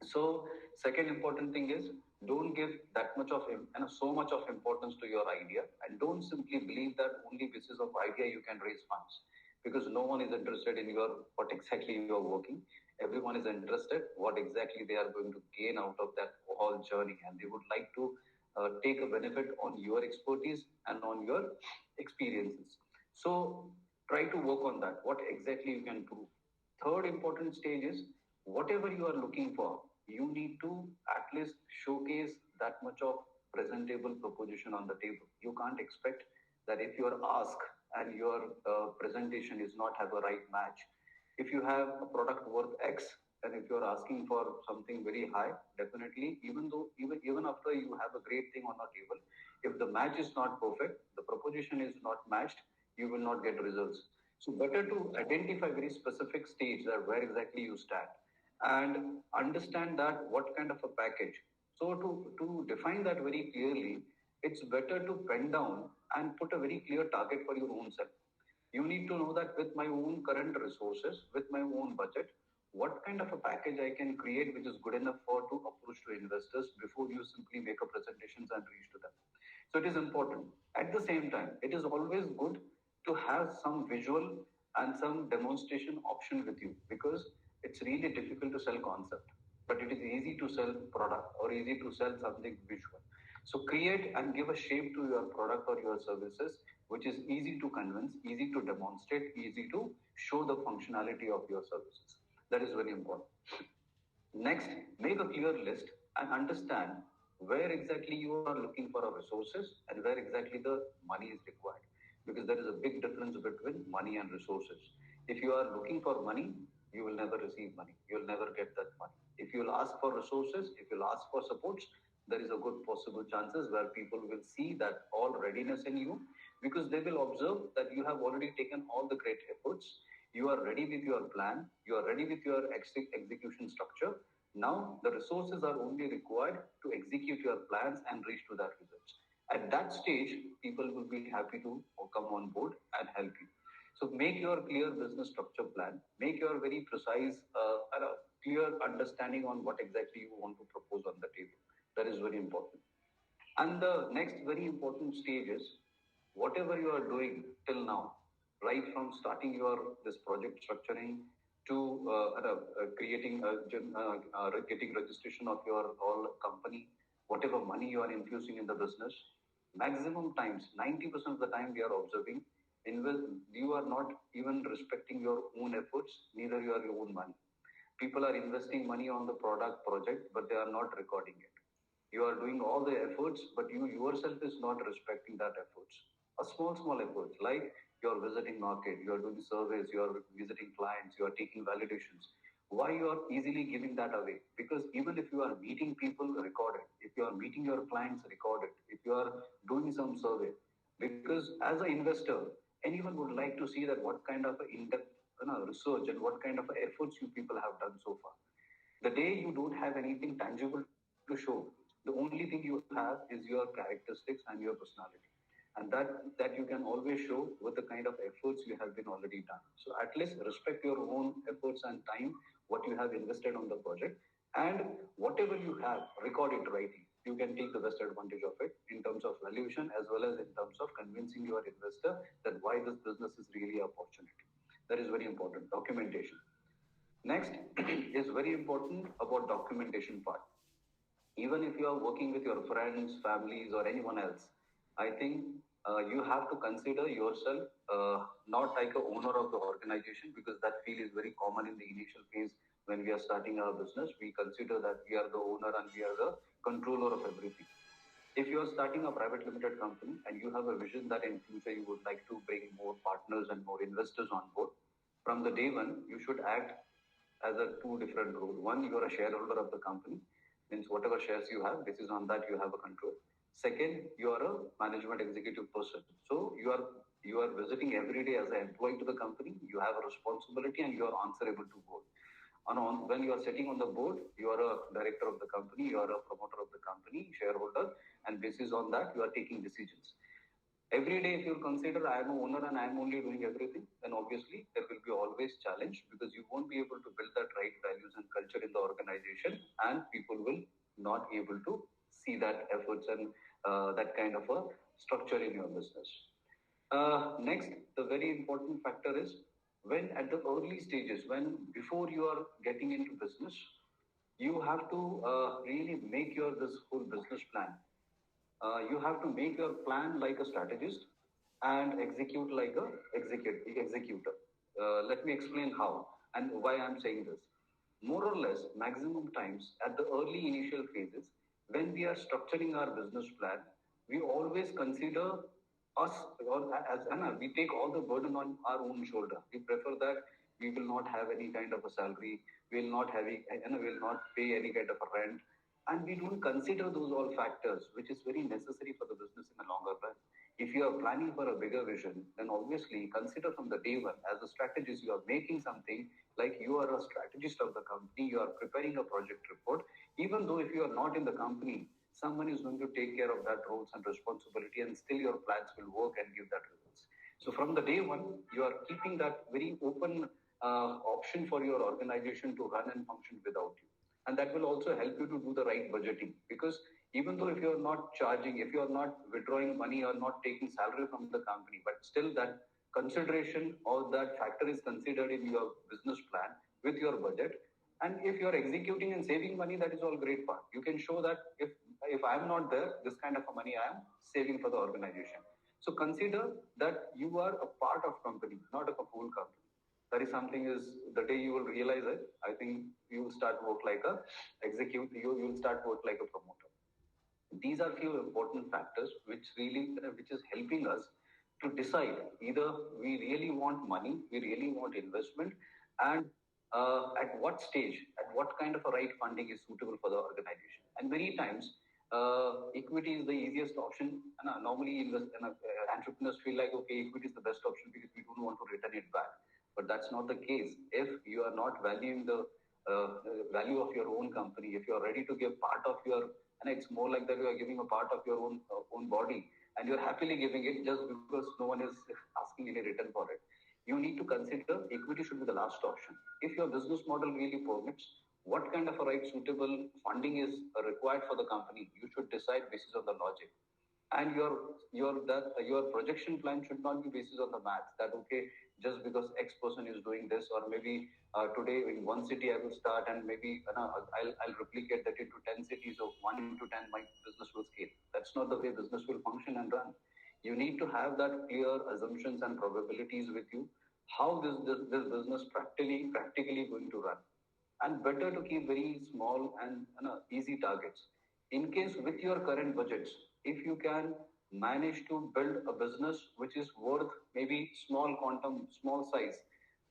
Speaker 5: So, second important thing is don't give that much of so much of importance to your idea, and don't simply believe that only basis of idea you can raise funds, because no one is interested in your what exactly you are working. Everyone is interested what exactly they are going to gain out of that whole journey, and they would like to take a benefit on your expertise and on your experiences. So try to work on that. What exactly you can prove. Third important stage is whatever you are looking for, you need to at least showcase that much of presentable proposition on the table. You can't expect that if you are asked and your presentation is not have a right match. If you have a product worth X, and if you're asking for something very high, definitely, even after you have a great thing on the table, if the match is not perfect, the proposition is not matched, you will not get results. So better to identify very specific stage that where exactly you stand and understand that what kind of a package. So to define that very clearly, it's better to pen down and put a very clear target for your own self. You need to know that with my own current resources, with my own budget, what kind of a package I can create which is good enough for to approach to investors before you simply make a presentations and reach to them. So it is important. At the same time, it is always good to have some visual and some demonstration option with you, because it's really difficult to sell concept, but it is easy to sell product or easy to sell something visual. So create and give a shape to your product or your services, which is easy to convince, easy to demonstrate, easy to show the functionality of your services. That is very important. Next, make a clear list and understand where exactly you are looking for resources and where exactly the money is required. Because there is a big difference between money and resources. If you are looking for money, you will never receive money. You will never get that money. If you will ask for resources, if you will ask for supports, there is a good possible chances where people will see that all readiness in you, because they will observe that you have already taken all the great efforts. You are ready with your plan. You are ready with your execution structure. Now the resources are only required to execute your plans and reach to that results. At that stage, people will be happy to come on board and help you. So make your clear business structure plan. Make your very precise, clear understanding on what exactly you want to propose on the table. That is very important. And the next very important stage is whatever you are doing till now, right from starting your this project structuring to creating getting registration of your all company, whatever money you are infusing in the business, maximum times 90% of the time we are observing you are not even respecting your own efforts, neither your own money. People are investing money on the product project, but they are not recording it. You are doing all the efforts, but you yourself is not respecting that efforts. A small efforts like you're visiting market, you are doing surveys, you are visiting clients, you are taking validations. Why you are easily giving that away? Because even if you are meeting people, record it. If you are meeting your clients, record it. If you are doing some survey, because as an investor, anyone would like to see that what kind of in-depth research and what kind of efforts you people have done so far. The day you don't have anything tangible to show, the only thing you have is your characteristics and your personality. And that you can always show with the kind of efforts you have been already done. So at least respect your own efforts and time, what you have invested on the project, and whatever you have, record it rightly. You can take the best advantage of it in terms of valuation as well as in terms of convincing your investor that why this business is really an opportunity. That is very important. Documentation. Next is very important about documentation part. Even if you are working with your friends, families, or anyone else, I think you have to consider yourself not like a owner of the organization, because that feel is very common in the initial phase when we are starting our business. We consider that we are the owner and we are the controller of everything. If you are starting a private limited company and you have a vision that in future you would like to bring more partners and more investors on board, from the day one, you should act as a two different role. One, you are a shareholder of the company, means whatever shares you have, this is on that you have a control. Second, you are a management executive person. So you are visiting every day as an employee to the company. You have a responsibility and you are answerable to board. When you are sitting on the board, you are a director of the company, you are a promoter of the company, shareholder, and basis on that you are taking decisions. Every day, if you consider I am an owner and I am only doing everything, then obviously there will be always challenge, because you won't be able to build that right values and culture in the organization, and people will not able to see that efforts and that kind of a structure in your business. Next, the very important factor is when at the early stages, when before you are getting into business, you have to really make your this whole business plan. You have to make your plan like a strategist and execute like a executor. Let me explain how and why I'm saying this. More or less, maximum times at the early initial phases, when we are structuring our business plan, we always consider us, or as Anna, we take all the burden on our own shoulder. We prefer that we will not have any kind of a salary, we will not have, we will not pay any kind of a rent, and we don't consider those all factors, which is very necessary for the business in the longer run. If you are planning for a bigger vision, then obviously consider from the day one as a strategist. You are making something like you are a strategist of the company. You are preparing a project report. Even though if you are not in the company, someone is going to take care of that roles and responsibility, and still your plans will work and give that results. So from the day one, you are keeping that very open option for your organization to run and function without you. And that will also help you to do the right budgeting, because even though if you are not charging, if you are not withdrawing money or not taking salary from the company, but still that consideration or that factor is considered in your business plan with your budget. And if you are executing and saving money, that is all great part. You can show that if I am not there, this kind of a money I am saving for the organization. So consider that you are a part of company, not of a whole company. That is something is the day you will realize it, I think you will start work like a execute, you will start work like a promoter. These are few important factors which is helping us to decide either we really want money, we really want investment, and at what stage, at what kind of a right funding is suitable for the organization. And many times, equity is the easiest option. And normally, entrepreneurs feel like, okay, equity is the best option because we don't want to return it back. But that's not the case. If you are not valuing the value of your own company, if you are ready to give part of your, and it's more like that you are giving a part of your own body, and you're happily giving it just because no one is asking any return for it. You need to consider equity should be the last option. If your business model really permits, what kind of a right suitable funding is required for the company, you should decide based on the logic. And your projection plan should not be based on the math that okay, just because X person is doing this, or maybe today in one city I will start and maybe I'll replicate that into 10 cities, of 1 into 10 my business will scale. That's not the way business will function and run. You need to have that clear assumptions and probabilities with you, how this business practically going to run. And better to keep very small and easy targets. In case with your current budgets, if you can manage to build a business which is worth maybe small quantum, small size,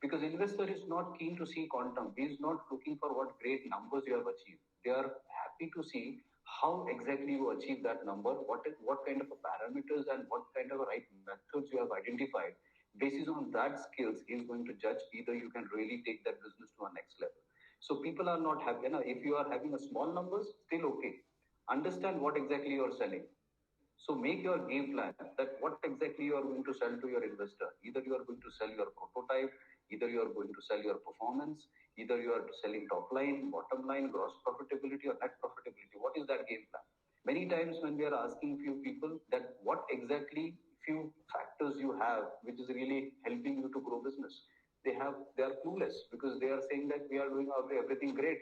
Speaker 5: because investor is not keen to see quantum. He is not looking for what great numbers you have achieved. They are happy to see how exactly you achieve that number, what kind of parameters and what kind of right methods you have identified. Basis on that skills, he is going to judge either you can really take that business to a next level. So people are not happy. If you are having a small numbers, still okay. Understand what exactly you are selling. So make your game plan that what exactly you are going to sell to your investor. Either you are going to sell your prototype, either you are going to sell your performance, either you are selling top line, bottom line, gross profitability or net profitability. What is that game plan? Many times when we are asking few people that what exactly few factors you have which is really helping you to grow business, they are clueless because they are saying that we are doing everything great,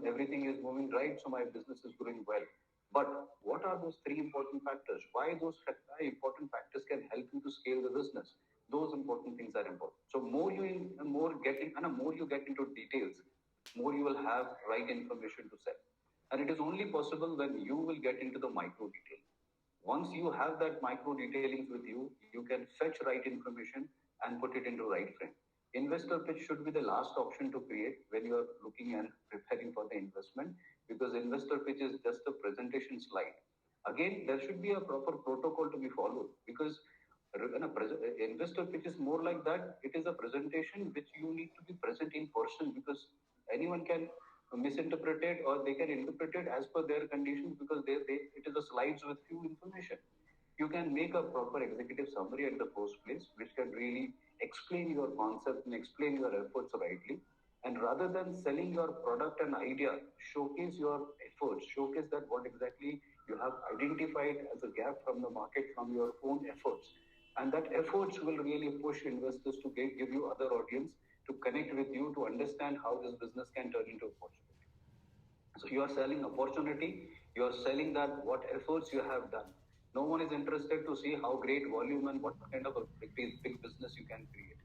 Speaker 5: everything is moving right, so my business is growing well. But what are those three important factors? Why those important factors can help you to scale the business? Those important things are important. So more you get into details, more you will have right information to sell. And it is only possible when you will get into the micro detail. Once you have that micro detailings with you, you can fetch right information and put it into right frame. Investor pitch should be the last option to create when you are looking and preparing for the investment, because investor pitch is just a presentation slide. Again, there should be a proper protocol to be followed, because investor pitch is more like that. It is a presentation which you need to be present in person, because anyone can misinterpret it or they can interpret it as per their conditions, because it is a slides with few information. You can make a proper executive summary at the first place, which can really explain your concept and explain your efforts rightly. And rather than selling your product and idea, showcase your efforts, showcase that what exactly you have identified as a gap from the market from your own efforts. And that efforts will really push investors to give you other audience to connect with you, to understand how this business can turn into opportunity. So you are selling opportunity, you are selling that what efforts you have done. No one is interested to see how great volume and what kind of a big business you can create.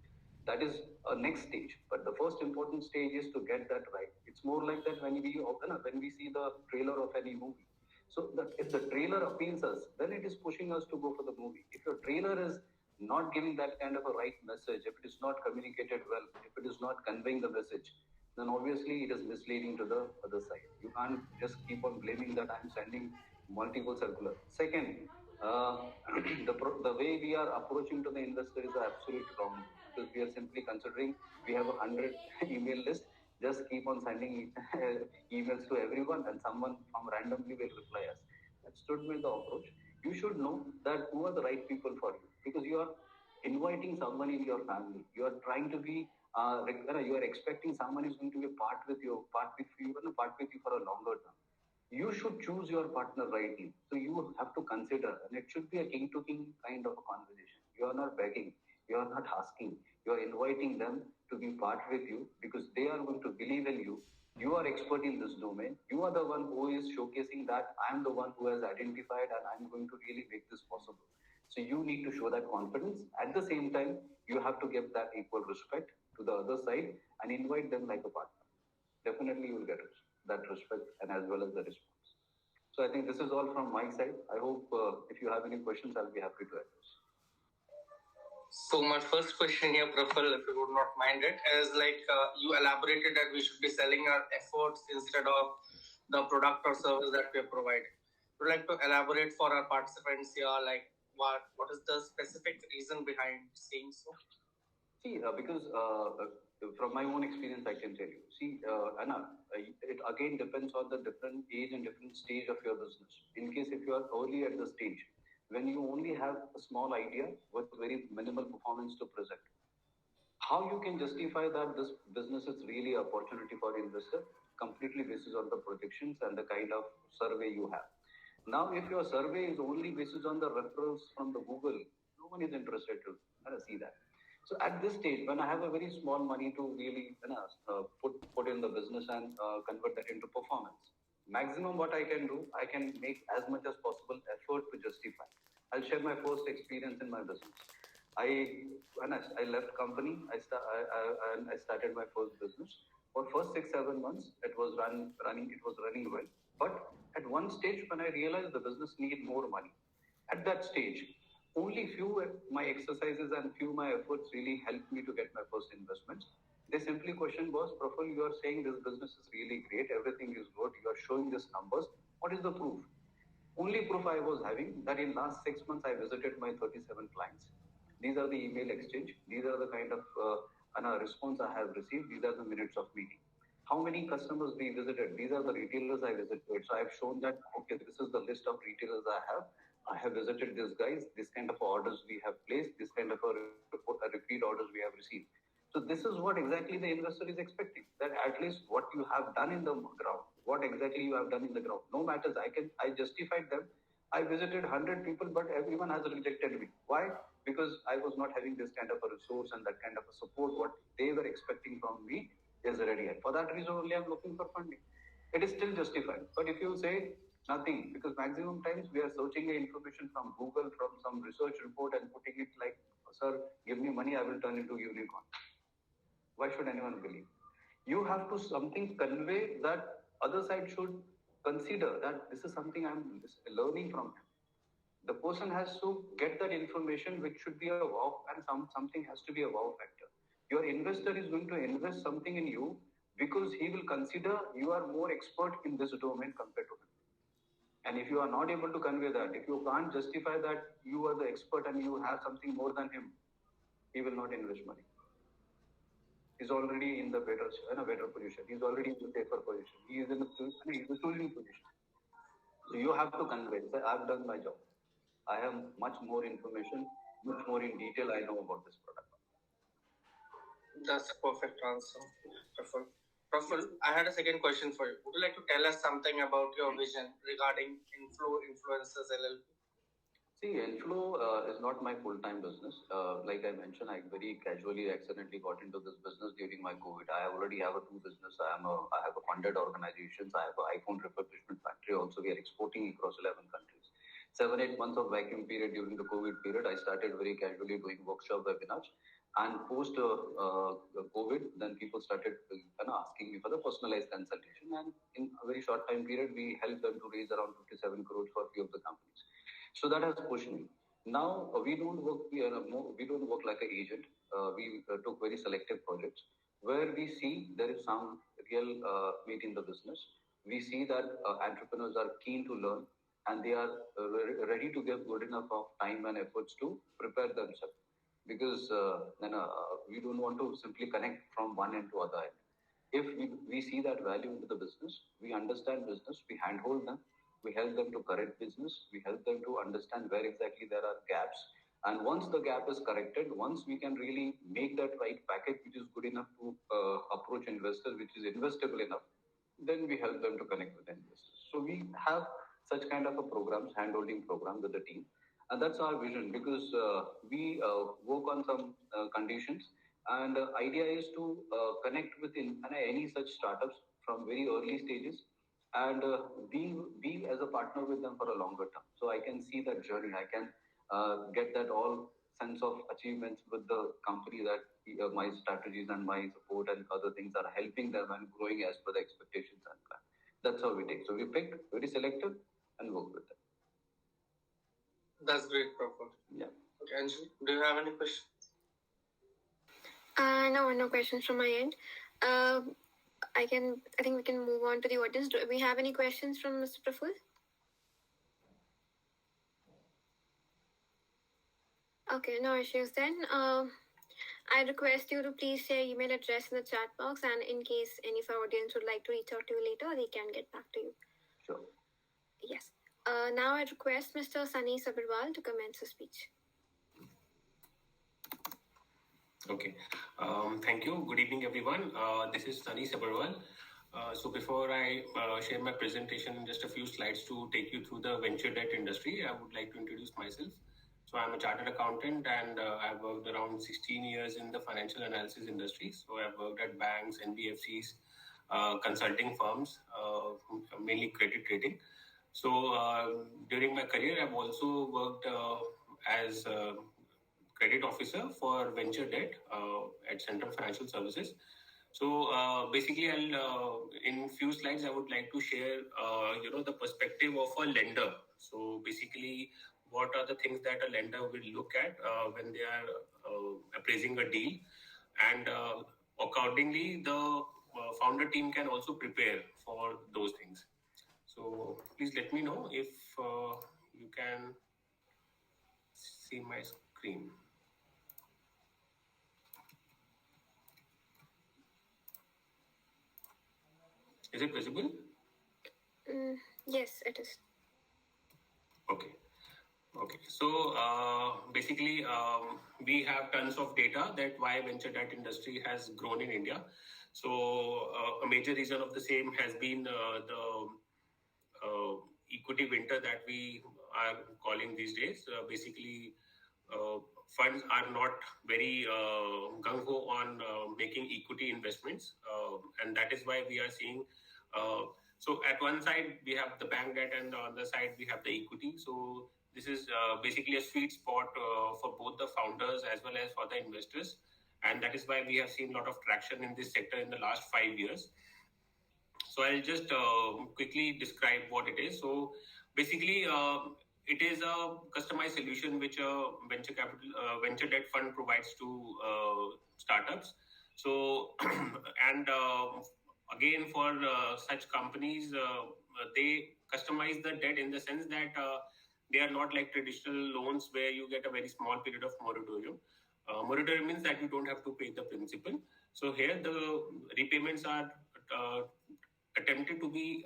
Speaker 5: That is a next stage. But the first important stage is to get that right. It's more like that when we see the trailer of any movie. So that if the trailer appeals us, then it is pushing us to go for the movie. If your trailer is not giving that kind of a right message, if it is not communicated well, if it is not conveying the message, then obviously it is misleading to the other side. You can't just keep on blaming that I'm sending multiple circular. Second, the way we are approaching to the investor is absolutely wrong, because we are simply considering we have 100 email list. Just keep on sending emails to everyone, and someone from randomly will reply us. That should be the approach. You should know that who are the right people for you, because you are inviting someone in your family. You are trying to be you are expecting someone is going to be part with you and part with you for a longer term. You should choose your partner rightly. So you have to consider, and it should be a king to king kind of a conversation. You are not begging, you are not asking, you are inviting them to be part with you, because they are going to believe in you. You are expert in this domain. You are the one who is showcasing that I am the one who has identified and I'm going to really make this possible. So you need to show that confidence. At the same time, you have to give that equal respect to the other side and invite them like a partner. Definitely you will get that respect and as well as the response. So I think this is all from my side. I hope if you have any questions, I'll be happy to address.
Speaker 1: So my first question here, Praful, if you would not mind it, is like you elaborated that we should be selling our efforts instead of the product or service that we are providing. Would you like to elaborate for our participants here, like what is the specific reason behind saying so?
Speaker 5: See, because from my own experience, I can tell you. See, Anna, it again depends on the different age and different stage of your business. In case if you are early at the stage, when you only have a small idea with very minimal performance to present, how you can justify that this business is really an opportunity for investor completely basis on the projections and the kind of survey you have. Now, if your survey is only based on the referrals from the Google, no one is interested to see that. So at this stage, when I have a very small money to really put in the business and convert that into performance, maximum what I can do, I can make as much as possible effort to justify. I'll share my first experience in my business. When I left company, I started my first business. For first 6-7 months, it was running well. But at one stage, when I realized the business needed more money, at that stage, only few my exercises and few my efforts really helped me to get my first investments. They simply question was, Praful, you are saying this business is really great, everything is good, you are showing these numbers. What is the proof? Only proof I was having that in last 6 months I visited my 37 clients. These are the email exchange. These are the kind of response I have received. These are the minutes of meeting. How many customers we visited? These are the retailers I visited. So I've shown that, okay, this is the list of retailers I have. I have visited these guys. This kind of orders we have placed. This kind of a repeat orders we have received. So this is what exactly the investor is expecting. That at least what you have done in the ground, what exactly you have done in the ground. No matters. I justified them. I visited 100 people, but everyone has rejected me. Why? Because I was not having this kind of a resource and that kind of a support. What they were expecting from me is ready. And for that reason only, I'm looking for funding. It is still justified. But if you say nothing, because maximum times we are searching information from Google, from some research report and putting it like, sir, give me money, I will turn into unicorn. Why should anyone believe? You have to something convey that other side should consider that this is something I'm learning from him. The person has to get that information, which should be a wow, and something has to be a wow factor. Your investor is going to invest something in you because he will consider you are more expert in this domain compared to him. And if you are not able to convey that, if you can't justify that you are the expert and you have something more than him, he will not invest money. He's already in a better position. He's already in the safer position. He is in a choosing position. So you have to convey. Say, I've done my job. I have much more information, much more in detail I know about this product.
Speaker 1: That's a perfect answer, Praful. Praful, I had a second question for you. Would you like to tell us something about your vision regarding Influencers LLP?
Speaker 5: See, Inflow is not my full-time business. Like I mentioned, I very casually, accidentally got into this business during my COVID. I already have a two business. I have a funded organizations. I have an iPhone refurbishment factory. Also, we are exporting across 11 countries. 7-8 months of vacuum period during the COVID period, I started very casually doing workshop webinars. And post COVID, then people started asking me for the personalized consultation. And in a very short time period, we helped them to raise around 57 crores for a few of the companies. So that has pushed me. Now we don't work. We don't work like an agent. We took very selective projects where we see there is some real meat in the business. We see that entrepreneurs are keen to learn and they are ready to give good enough of time and efforts to prepare themselves. Because we don't want to simply connect from one end to other end. If we see that value into the business, we understand business, we handhold them, we help them to correct business, we help them to understand where exactly there are gaps. And once the gap is corrected, once we can really make that right package which is good enough to approach investors, which is investable enough, then we help them to connect with investors. So we have such kind of a programs, handholding program with the team. And that's our vision, because we work on some conditions, and the idea is to connect with any such startups from very early stages, and be as a partner with them for a longer term. So I can see that journey. I can get that all sense of achievements with the company, that my strategies and my support and other things are helping them and growing as per the expectations and plan. That's how we take. So we pick very selective and work with them.
Speaker 1: That's great, Praful.
Speaker 5: Yeah.
Speaker 1: Okay, Anjali, do you have any questions?
Speaker 2: No questions from my end. I think we can move on to the audience. Do we have any questions from Mr. Praful? Okay, no issues then. I request you to please share email address in the chat box, and in case any of our audience would like to reach out to you later, they can get back to you.
Speaker 5: Sure.
Speaker 2: Yes. Now I request Mr. Sunny Sabharwal to commence the speech.
Speaker 6: Okay. Thank you. Good evening, everyone. This is Sunny Sabharwal. So before I share my presentation, just a few slides to take you through the venture debt industry, I would like to introduce myself. So I'm a chartered accountant, and I've worked around 16 years in the financial analysis industry. So I've worked at banks, NBFCs, consulting firms, mainly credit rating. So during my career, I've also worked as a credit officer for venture debt at Centrum Financial Services. So basically, I'll in few slides I would like to share the perspective of a lender. So basically, what are the things that a lender will look at when they are appraising a deal, and accordingly the founder team can also prepare for those things. So please let me know if you can see my screen. Is it visible?
Speaker 2: Yes, it is.
Speaker 6: Okay. So basically, we have tons of data that why venture debt industry has grown in India. So a major reason of the same has been the equity winter that we are calling these days. Basically, funds are not very gung-ho on making equity investments, and that is why we are seeing. So at one side we have the bank debt, and on the other side we have the equity. So this is basically a sweet spot for both the founders as well as for the investors, and that is why we have seen a lot of traction in this sector in the last 5 years. So I'll just quickly describe what it is. So basically, it is a customized solution which a venture debt fund provides to startups. So and again, for such companies, they customize the debt in the sense that they are not like traditional loans where you get a very small period of moratorium. Moratorium means that you don't have to pay the principal. So here the repayments are attempted to be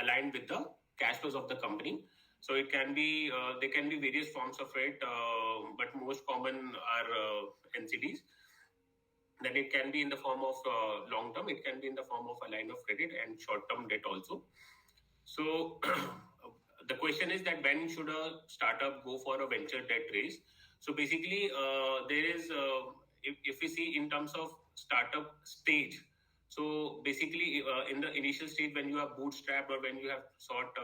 Speaker 6: aligned with the cash flows of the company. So it can be there can be various forms of it, but most common are NCDs. Then it can be in the form of long term. It can be in the form of a line of credit and short term debt also. So the question is that when should a startup go for a venture debt raise? So basically, there is if we see in terms of startup stage. So basically, in the initial stage, when you are bootstrapped or when you have sought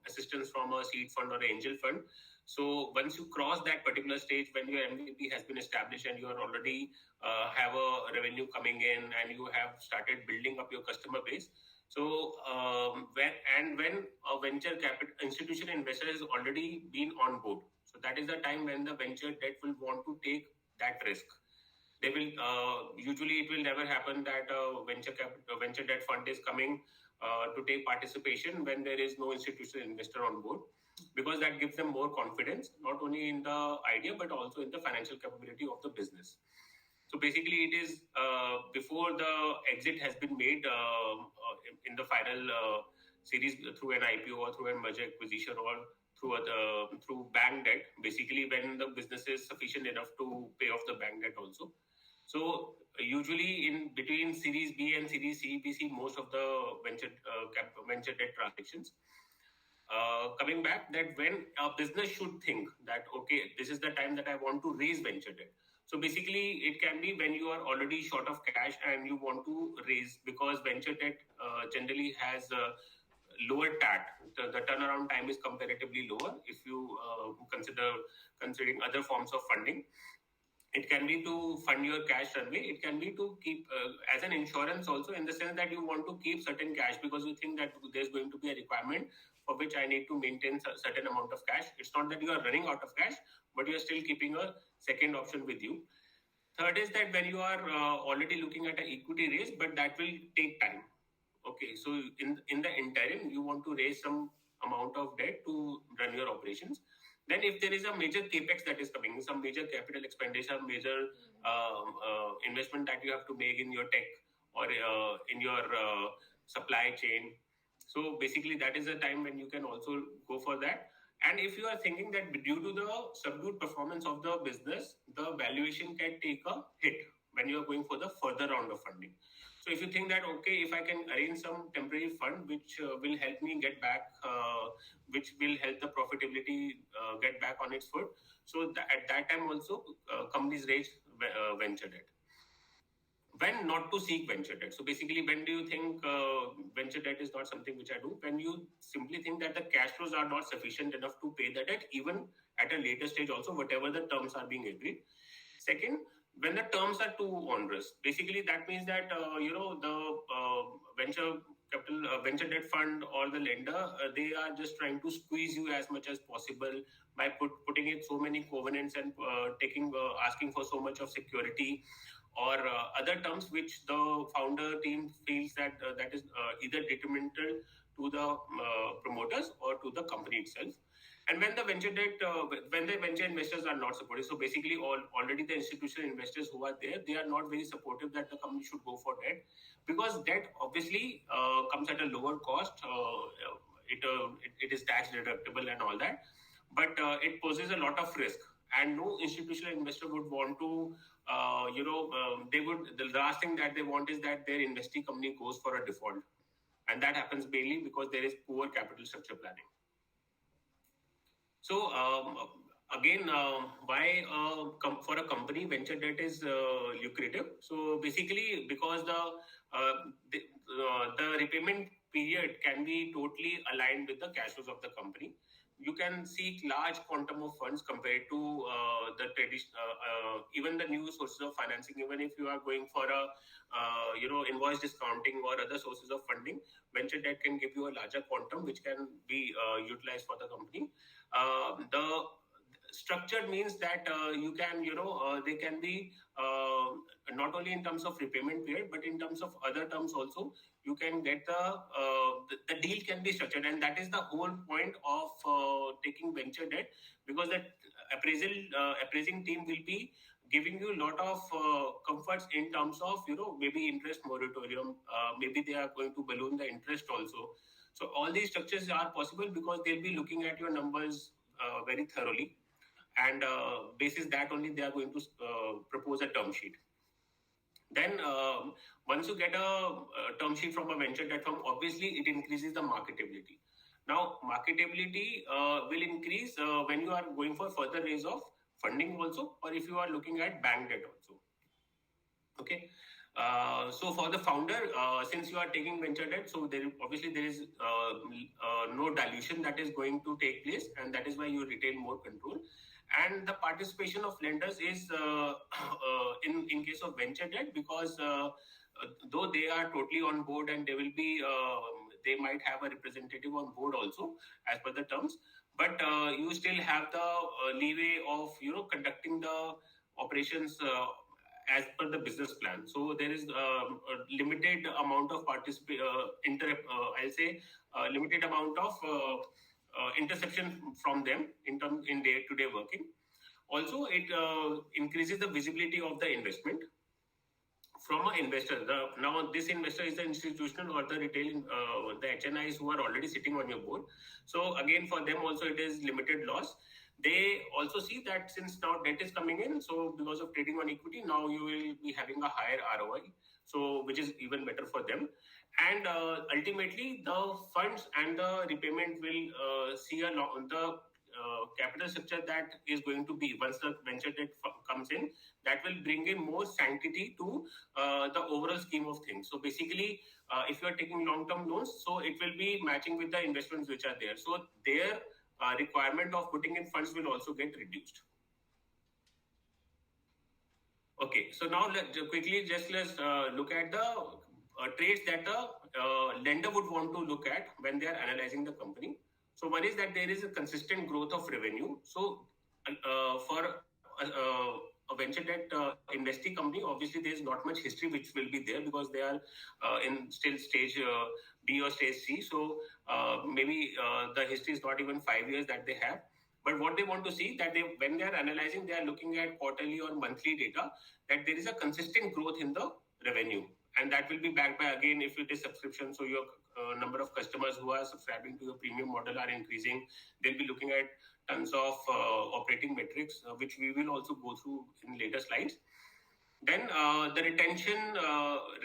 Speaker 6: assistance from a seed fund or an angel fund. So once you cross that particular stage, when your MVP has been established and you are already have a revenue coming in and you have started building up your customer base. So when a venture capital institutional investor has already been on board, so that is the time when the venture debt will want to take that risk. They will usually it will never happen that venture debt fund is coming to take participation when there is no institutional investor on board, because that gives them more confidence not only in the idea but also in the financial capability of the business. So basically, it is before the exit has been made in the final series through an IPO or through a merger acquisition or through bank debt. Basically, when the business is sufficient enough to pay off the bank debt also. So usually in between Series B and Series C, we see most of the venture debt transactions. Coming back, that when a business should think that, okay, this is the time that I want to raise venture debt. So basically, it can be when you are already short of cash and you want to raise, because venture debt generally has lower TAT. The turnaround time is comparatively lower if you considering other forms of funding. It can be to fund your cash runway. It can be to keep as an insurance also, in the sense that you want to keep certain cash because you think that there's going to be a requirement for which I need to maintain a certain amount of cash. It's not that you are running out of cash, but you're still keeping a second option with you. Third is that when you are already looking at an equity raise, but that will take time. Okay, so in the interim, you want to raise some amount of debt to run your operations. Then if there is a major capex that is coming, some major capital expenditure, major investment that you have to make in your tech or in your supply chain. So basically that is a time when you can also go for that. And if you are thinking that due to the subdued performance of the business, the valuation can take a hit when you are going for the further round of funding. So if you think that, okay, if I can arrange some temporary fund which will help me get back, which will help the profitability get back on its foot. So at that time also, companies raise venture debt. When not to seek venture debt. So basically, when do you think venture debt is not something which I do? When you simply think that the cash flows are not sufficient enough to pay the debt, even at a later stage also, whatever the terms are being agreed. Second, when the terms are too onerous, basically that means that the venture debt fund or the lender, they are just trying to squeeze you as much as possible by putting in so many covenants and asking for so much of security or other terms which the founder team feels that that is either detrimental to the promoters or to the company itself. And when the venture debt, when the venture investors are not supportive, so basically already the institutional investors who are there, they are not very supportive that the company should go for debt, because debt obviously comes at a lower cost. It is tax deductible and all that, but it poses a lot of risk, and no institutional investor would want to. The last thing that they want is that their investee company goes for a default, and that happens mainly because there is poor capital structure planning. So again, why for a company venture debt is lucrative? So basically, because the repayment period can be totally aligned with the cash flows of the company. You can seek large quantum of funds compared to the traditional, even the new sources of financing. Even if you are going for a invoice discounting or other sources of funding, venture debt can give you a larger quantum which can be utilized for the company. The structured means that you can, they can be not only in terms of repayment period, but in terms of other terms also. You can get the deal can be structured, and that is the whole point of taking venture debt, because that appraising team will be giving you a lot of comforts in terms of maybe interest moratorium, maybe they are going to balloon the interest also. So all these structures are possible because they'll be looking at your numbers very thoroughly, and basis that only they are going to propose a term sheet. Then once you get a term sheet from a venture debt firm, obviously it increases the marketability. Now marketability will increase when you are going for further raise of funding also, or if you are looking at bank debt also. Okay. So for the founder, since you are taking venture debt, so there is no dilution that is going to take place, and that is why you retain more control. And the participation of lenders is in case of venture debt, because though they are totally on board and they will be they might have a representative on board also as per the terms, but you still have the leeway of conducting the operations as per the business plan. So there is a limited amount of I'll say limited amount of interception from them in day-to-day working. Also, it increases the visibility of the investment from an investor. Now, this investor is the institutional or the retail, the HNIs who are already sitting on your board. So again, for them also it is limited loss. They also see that since now debt is coming in, so because of trading on equity, now you will be having a higher ROI, so which is even better for them. And ultimately, the funds and the repayment will see the capital structure that is going to be once the venture debt comes in, that will bring in more sanctity to the overall scheme of things. So basically, if you are taking long-term loans, so it will be matching with the investments which are there. So their requirement of putting in funds will also get reduced. Okay, so now let's look at the traits that the lender would want to look at when they are analyzing the company. So one is that there is a consistent growth of revenue. So for a venture debt investing company, obviously there is not much history which will be there, because they are in still stage B or stage C. So maybe the history is not even 5 years that they have. But what they want to see, that when they are analyzing, they are looking at quarterly or monthly data, that there is a consistent growth in the revenue. And that will be backed by, again, if it is subscription, so your number of customers who are subscribing to your premium model are increasing. They'll be looking at tons of operating metrics, which we will also go through in later slides. Then the retention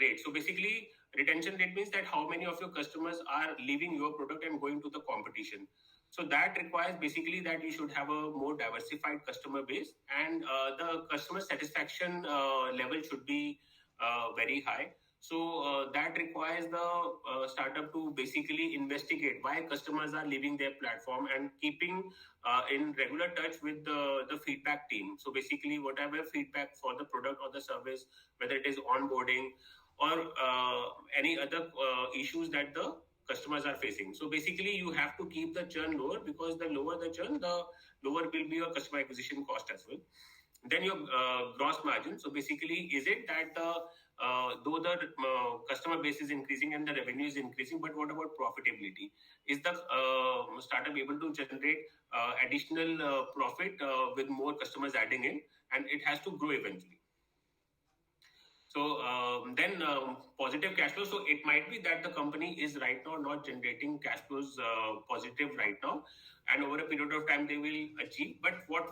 Speaker 6: rate. So basically, retention rate means that how many of your customers are leaving your product and going to the competition. So that requires basically that you should have a more diversified customer base, and the customer satisfaction level should be very high. So that requires the startup to basically investigate why customers are leaving their platform, and keeping in regular touch with the feedback team. So basically, whatever feedback for the product or the service, whether it is onboarding or any other issues that the customers are facing. So basically, you have to keep the churn lower, because the lower the churn, the lower will be your customer acquisition cost as well. Then your gross margin. So basically, is it that though the customer base is increasing and the revenue is increasing, but what about profitability? Is the startup able to generate additional profit with more customers adding in, and it has to grow eventually. So then positive cash flow. So it might be that the company is right now not generating cash flows positive right now, and over a period of time they will achieve. But what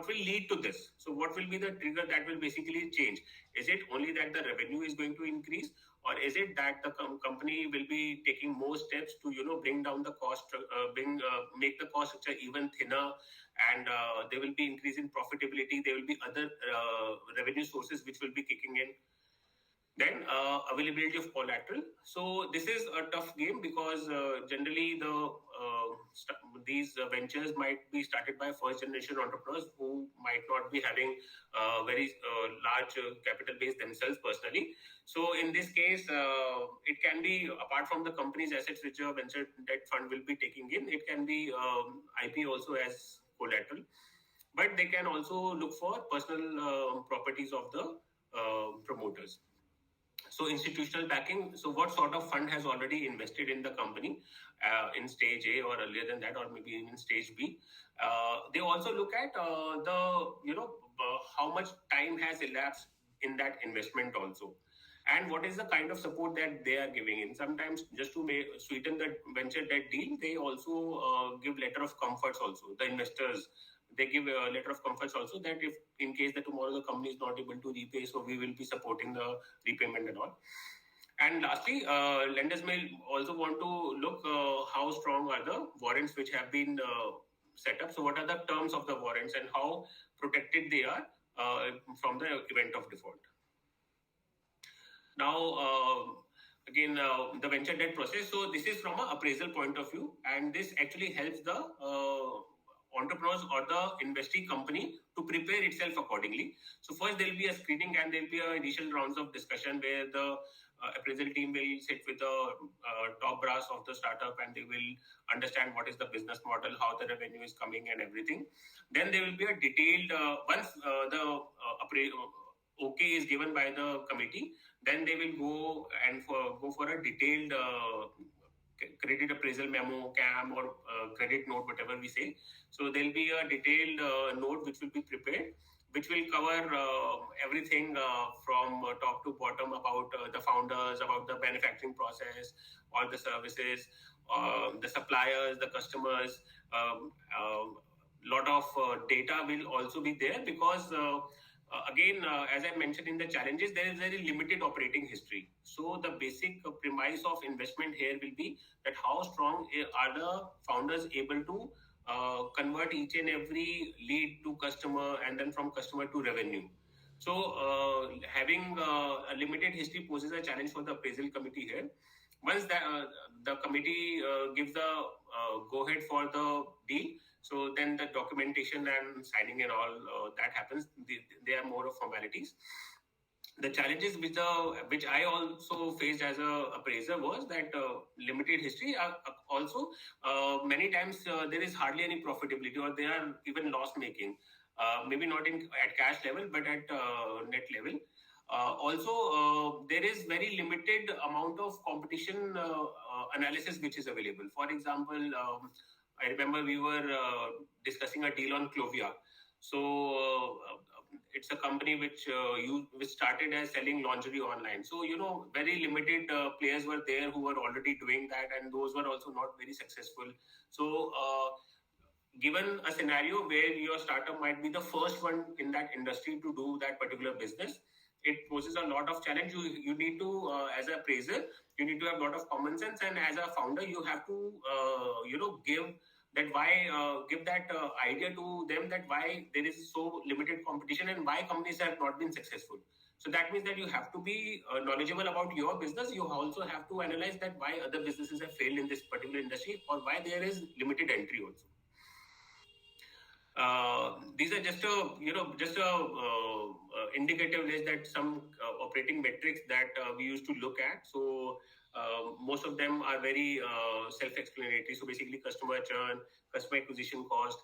Speaker 6: will lead to this? So what will be the trigger that will basically change? Is it only that the revenue is going to increase, or is it that the company will be taking more steps to bring down the cost, make the cost structure even thinner, and there will be increase in profitability. There will be other revenue sources which will be kicking in. Then availability of collateral. So this is a tough game, because generally these ventures might be started by first generation entrepreneurs who might not be having very large capital base themselves personally. So in this case, it can be, apart from the company's assets which a venture debt fund will be taking in, it can be IP also as collateral. But they can also look for personal properties of the promoters. So institutional backing. So what sort of fund has already invested in the company in stage A, or earlier than that, or maybe in stage B? They also look at how much time has elapsed in that investment also, and what is the kind of support that they are giving in. Sometimes, just to sweeten the venture debt deal, they also give letter of comforts also. The investors, they give a letter of comforts also, that if in case that tomorrow the company is not able to repay, so we will be supporting the repayment and all. And lastly, lenders may also want to look how strong are the warrants which have been set up. So what are the terms of the warrants, and how protected they are from the event of default. Now, again, the venture debt process. So this is from an appraisal point of view, and this actually helps the entrepreneurs or the investee company to prepare itself accordingly. So first there will be a screening and there will be initial rounds of discussion where the appraisal team will sit with the top brass of the startup and they will understand what is the business model, how the revenue is coming and everything. Then there will be a detailed, once the okay is given by the committee, then they will go and go for a detailed credit appraisal memo, CAM, or credit note, whatever we say. So there'll be a detailed note which will be prepared, which will cover everything from top to bottom about the founders, about the manufacturing process, all the services, the suppliers, the customers. Lot of data will also be there because again, as I mentioned in the challenges, there is very limited operating history. So the basic premise of investment here will be that how strong are the founders able to convert each and every lead to customer and then from customer to revenue. So having a limited history poses a challenge for the appraisal committee here. Once the committee gives the go ahead for the deal, so then the documentation and signing and all that happens. They are more of formalities. The challenges which I also faced as a appraiser was that limited history. Also, many times there is hardly any profitability, or they are even loss making. Maybe not at cash level, but at net level. Also, there is very limited amount of competition analysis which is available. For example, I remember we were discussing a deal on Clovia. So it's a company which started as selling lingerie online. So very limited players were there who were already doing that, and those were also not very successful. So given a scenario where your startup might be the first one in that industry to do that particular business, it poses a lot of challenge. You need to, as a appraiser, you need to have a lot of common sense, and as a founder, you have to give that idea to them that why there is so limited competition and why companies have not been successful. So that means that you have to be knowledgeable about your business. You also have to analyze that why other businesses have failed in this particular industry, or why there is limited entry also. These are just a indicative list that some operating metrics that we used to look at. So most of them are very self-explanatory. So basically, customer churn, customer acquisition cost.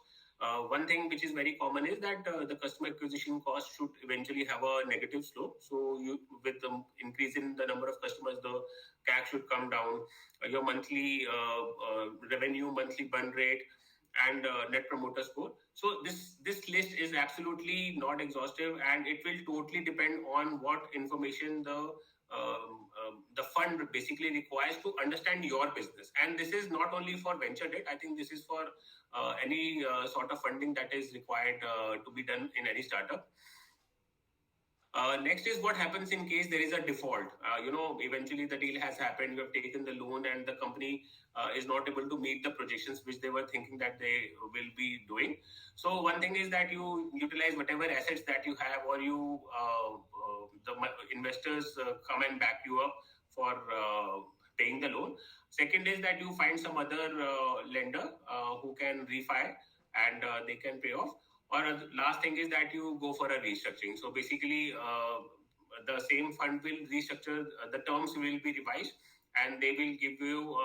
Speaker 6: One thing which is very common is that the customer acquisition cost should eventually have a negative slope. So with the increase in the number of customers, the CAC should come down. Your monthly revenue, monthly burn rate, and net promoter score. So this list is absolutely not exhaustive, and it will totally depend on what information the fund basically requires to understand your business. And this is not only for venture debt. I think this is for any sort of funding that is required to be done in any startup. Next is what happens in case there is a default. Eventually the deal has happened, you have taken the loan, and the company is not able to meet the projections which they were thinking that they will be doing. So one thing is that you utilize whatever assets that you have, or the investors come and back you up for paying the loan. Second is that you find some other lender who can refi and they can pay off. Or last thing is that you go for a restructuring. So basically, the same fund will restructure, the terms will be revised, and they will give you,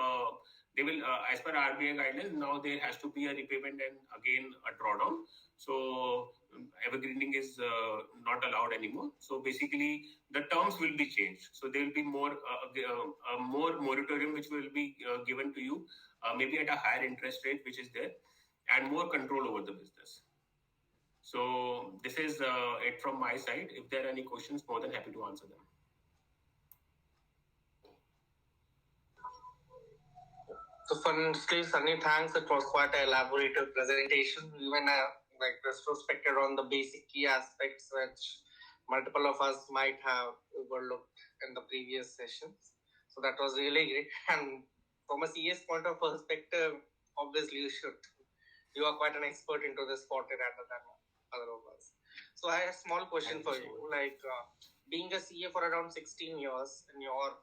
Speaker 6: as per RBI guidelines, now there has to be a repayment and again a drawdown. So evergreening is not allowed anymore. So basically, the terms will be changed. So there will be more moratorium which will be given to you, maybe at a higher interest rate which is there, and more control over the business. So this is it from my side. If there are any questions, more than happy to answer them.
Speaker 1: So firstly, Sunny, thanks. It was quite an elaborative presentation, even like retrospective on the basic key aspects which multiple of us might have overlooked in the previous sessions. So that was really great. And from a CS point of perspective, obviously you are quite an expert into this sport rather than other of us. So I have a small question for you. Like being a CA for around 16 years in your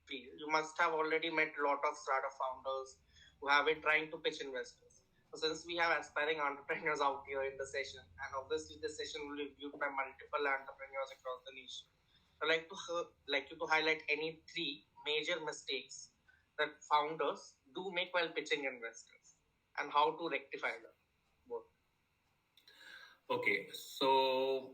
Speaker 1: field, you must have already met a lot of startup founders who have been trying to pitch investors. So since we have aspiring entrepreneurs out here in the session, and obviously this session will be viewed by multiple entrepreneurs across the niche, I'd like you to highlight any three major mistakes that founders do make while pitching investors and how to rectify them. Both.
Speaker 6: Okay, so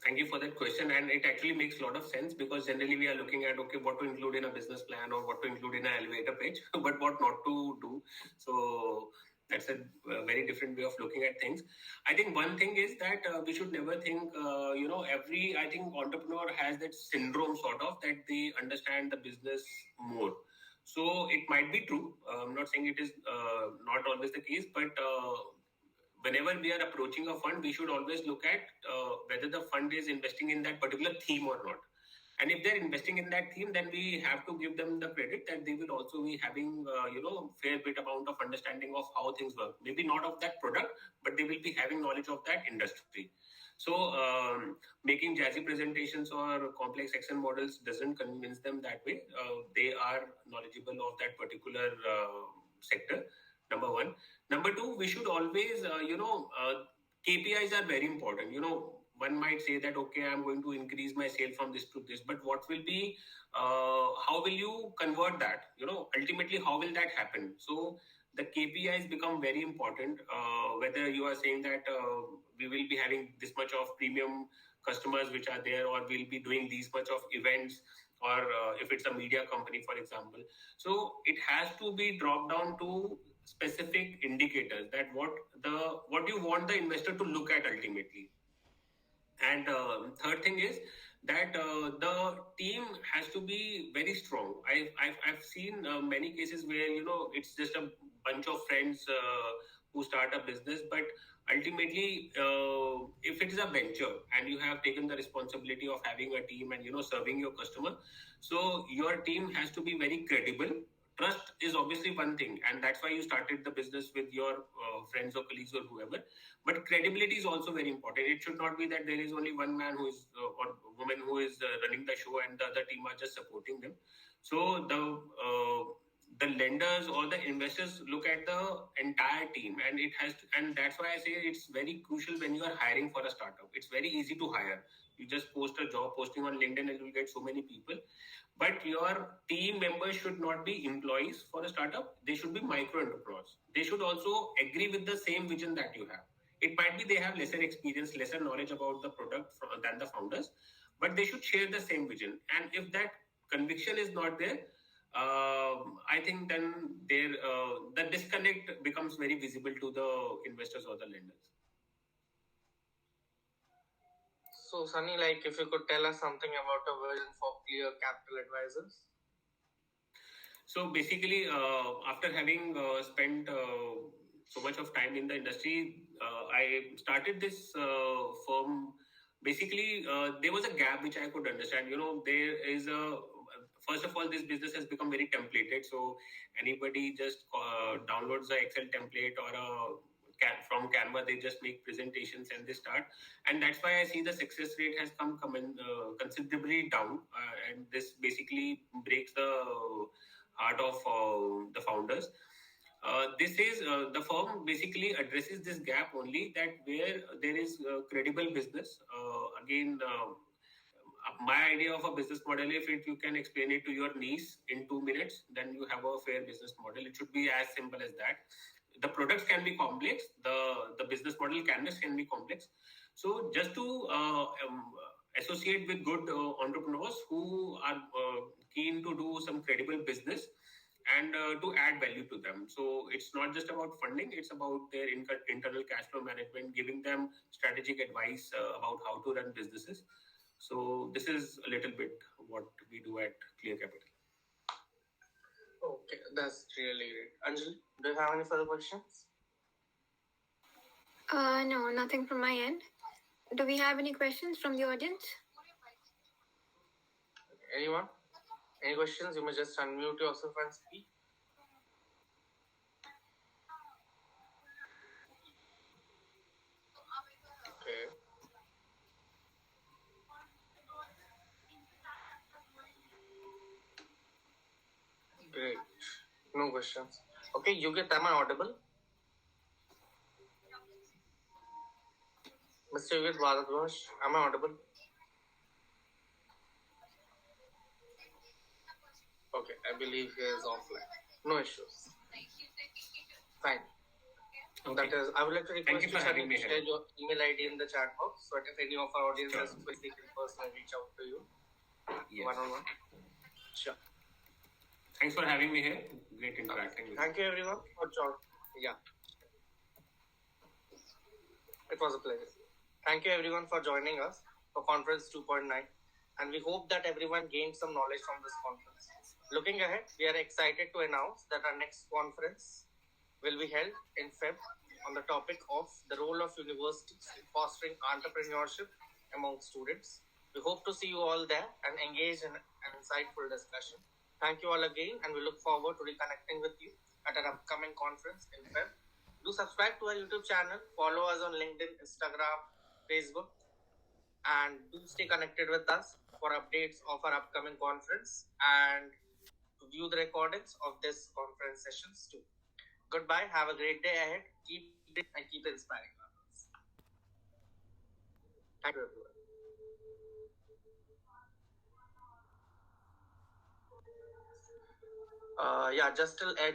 Speaker 6: thank you for that question, and it actually makes a lot of sense because generally we are looking at what to include in a business plan or what to include in an elevator pitch, but what not to do. So that's a very different way of looking at things. I think one thing is that we should never think, every entrepreneur has that syndrome sort of that they understand the business more. So it might be true. I'm not saying it is not always the case, but whenever we are approaching a fund, we should always look at whether the fund is investing in that particular theme or not. And if they're investing in that theme, then we have to give them the credit that they will also be having, fair bit amount of understanding of how things work. Maybe not of that product, but they will be having knowledge of that industry. So making jazzy presentations or complex action models doesn't convince them that way. They are knowledgeable of that particular sector. Number one. Number two, we should always, KPIs are very important. One might say that, okay, I'm going to increase my sale from this to this, but what will be, how will you convert that? Ultimately, how will that happen? So the KPIs become very important. Whether you are saying that we will be having this much of premium customers which are there, or we'll be doing these much of events, or if it's a media company, for example. So it has to be dropped down to specific indicators that what you want the investor to look at ultimately. And third thing is that the team has to be very strong. I've seen many cases where it's just a bunch of friends who start a business, but ultimately if it is a venture and you have taken the responsibility of having a team and serving your customer, so your team has to be very credible. Trust is obviously one thing, and that's why you started the business with your friends or colleagues or whoever. But credibility is also very important. It should not be that there is only one man who is or woman who is running the show and the other team are just supporting them. So the lenders or the investors look at the entire team, and and that's why I say it's very crucial when you are hiring for a startup. It's very easy to hire. You just post a job posting on LinkedIn and you'll get so many people. But your team members should not be employees for a startup. They should be micro entrepreneurs. They should also agree with the same vision that you have. It might be they have lesser experience, lesser knowledge about the product than the founders, but they should share the same vision. And if that conviction is not there, I think then the disconnect becomes very visible to the investors or the lenders.
Speaker 1: So, Sunny, if you could tell us something about a vision for clear capital advisors.
Speaker 6: So basically, after having spent so much of time in the industry, I started this firm. Basically, there was a gap which I could understand. There is first of all, this business has become very templated. So anybody just downloads the Excel template or from Canva, they just make presentations and they start. And that's why I see the success rate has come considerably down. And this basically breaks the heart of the founders. This is the firm basically addresses this gap only, that where there is credible business. My idea of a business model, if you can explain it to your niece in 2 minutes, then you have a fair business model. It should be as simple as that. The products can be complex. The business model canvas can be complex. So just to associate with good entrepreneurs who are keen to do some credible business and to add value to them. So it's not just about funding, it's about their internal cash flow management, giving them strategic advice about how to run businesses. So this is a little bit what we do at Clear Capital.
Speaker 1: Okay, that's really great. Anjali, do you have any further questions?
Speaker 2: No, nothing from my end. Do we have any questions from the audience?
Speaker 1: Anyone? Any questions? You may just unmute yourself and speak. Okay. questions. Okay, Yugit, am I audible? Mr. Yugit Bharadwaj, am I audible? Okay, I believe he is offline. No issues. Fine.
Speaker 6: Okay.
Speaker 1: That is, I would like to request
Speaker 6: Thank you for
Speaker 1: you
Speaker 6: having me
Speaker 1: to
Speaker 6: here.
Speaker 1: share your email ID in the chat box so that if any of our audience has queries, they can personally reach out to you
Speaker 6: Yes.
Speaker 1: one-on-one. Sure.
Speaker 6: Thanks for having me here. Great interacting with you.
Speaker 1: Thank you everyone for joining. Yeah. It was a pleasure. Thank you everyone for joining us for Conference 2.9, and we hope that everyone gained some knowledge from this conference. Looking ahead, we are excited to announce that our next conference will be held in Feb on the topic of the role of universities in fostering entrepreneurship among students. We hope to see you all there and engage in an insightful discussion. Thank you all again, and we look forward to reconnecting with you at our upcoming conference in Feb. Do subscribe to our YouTube channel, follow us on LinkedIn, Instagram, Facebook, and do stay connected with us for updates of our upcoming conference and to view the recordings of this conference sessions too. Goodbye. Have a great day ahead. Keep it and keep inspiring others. Thank you, everyone. Yeah, just till end.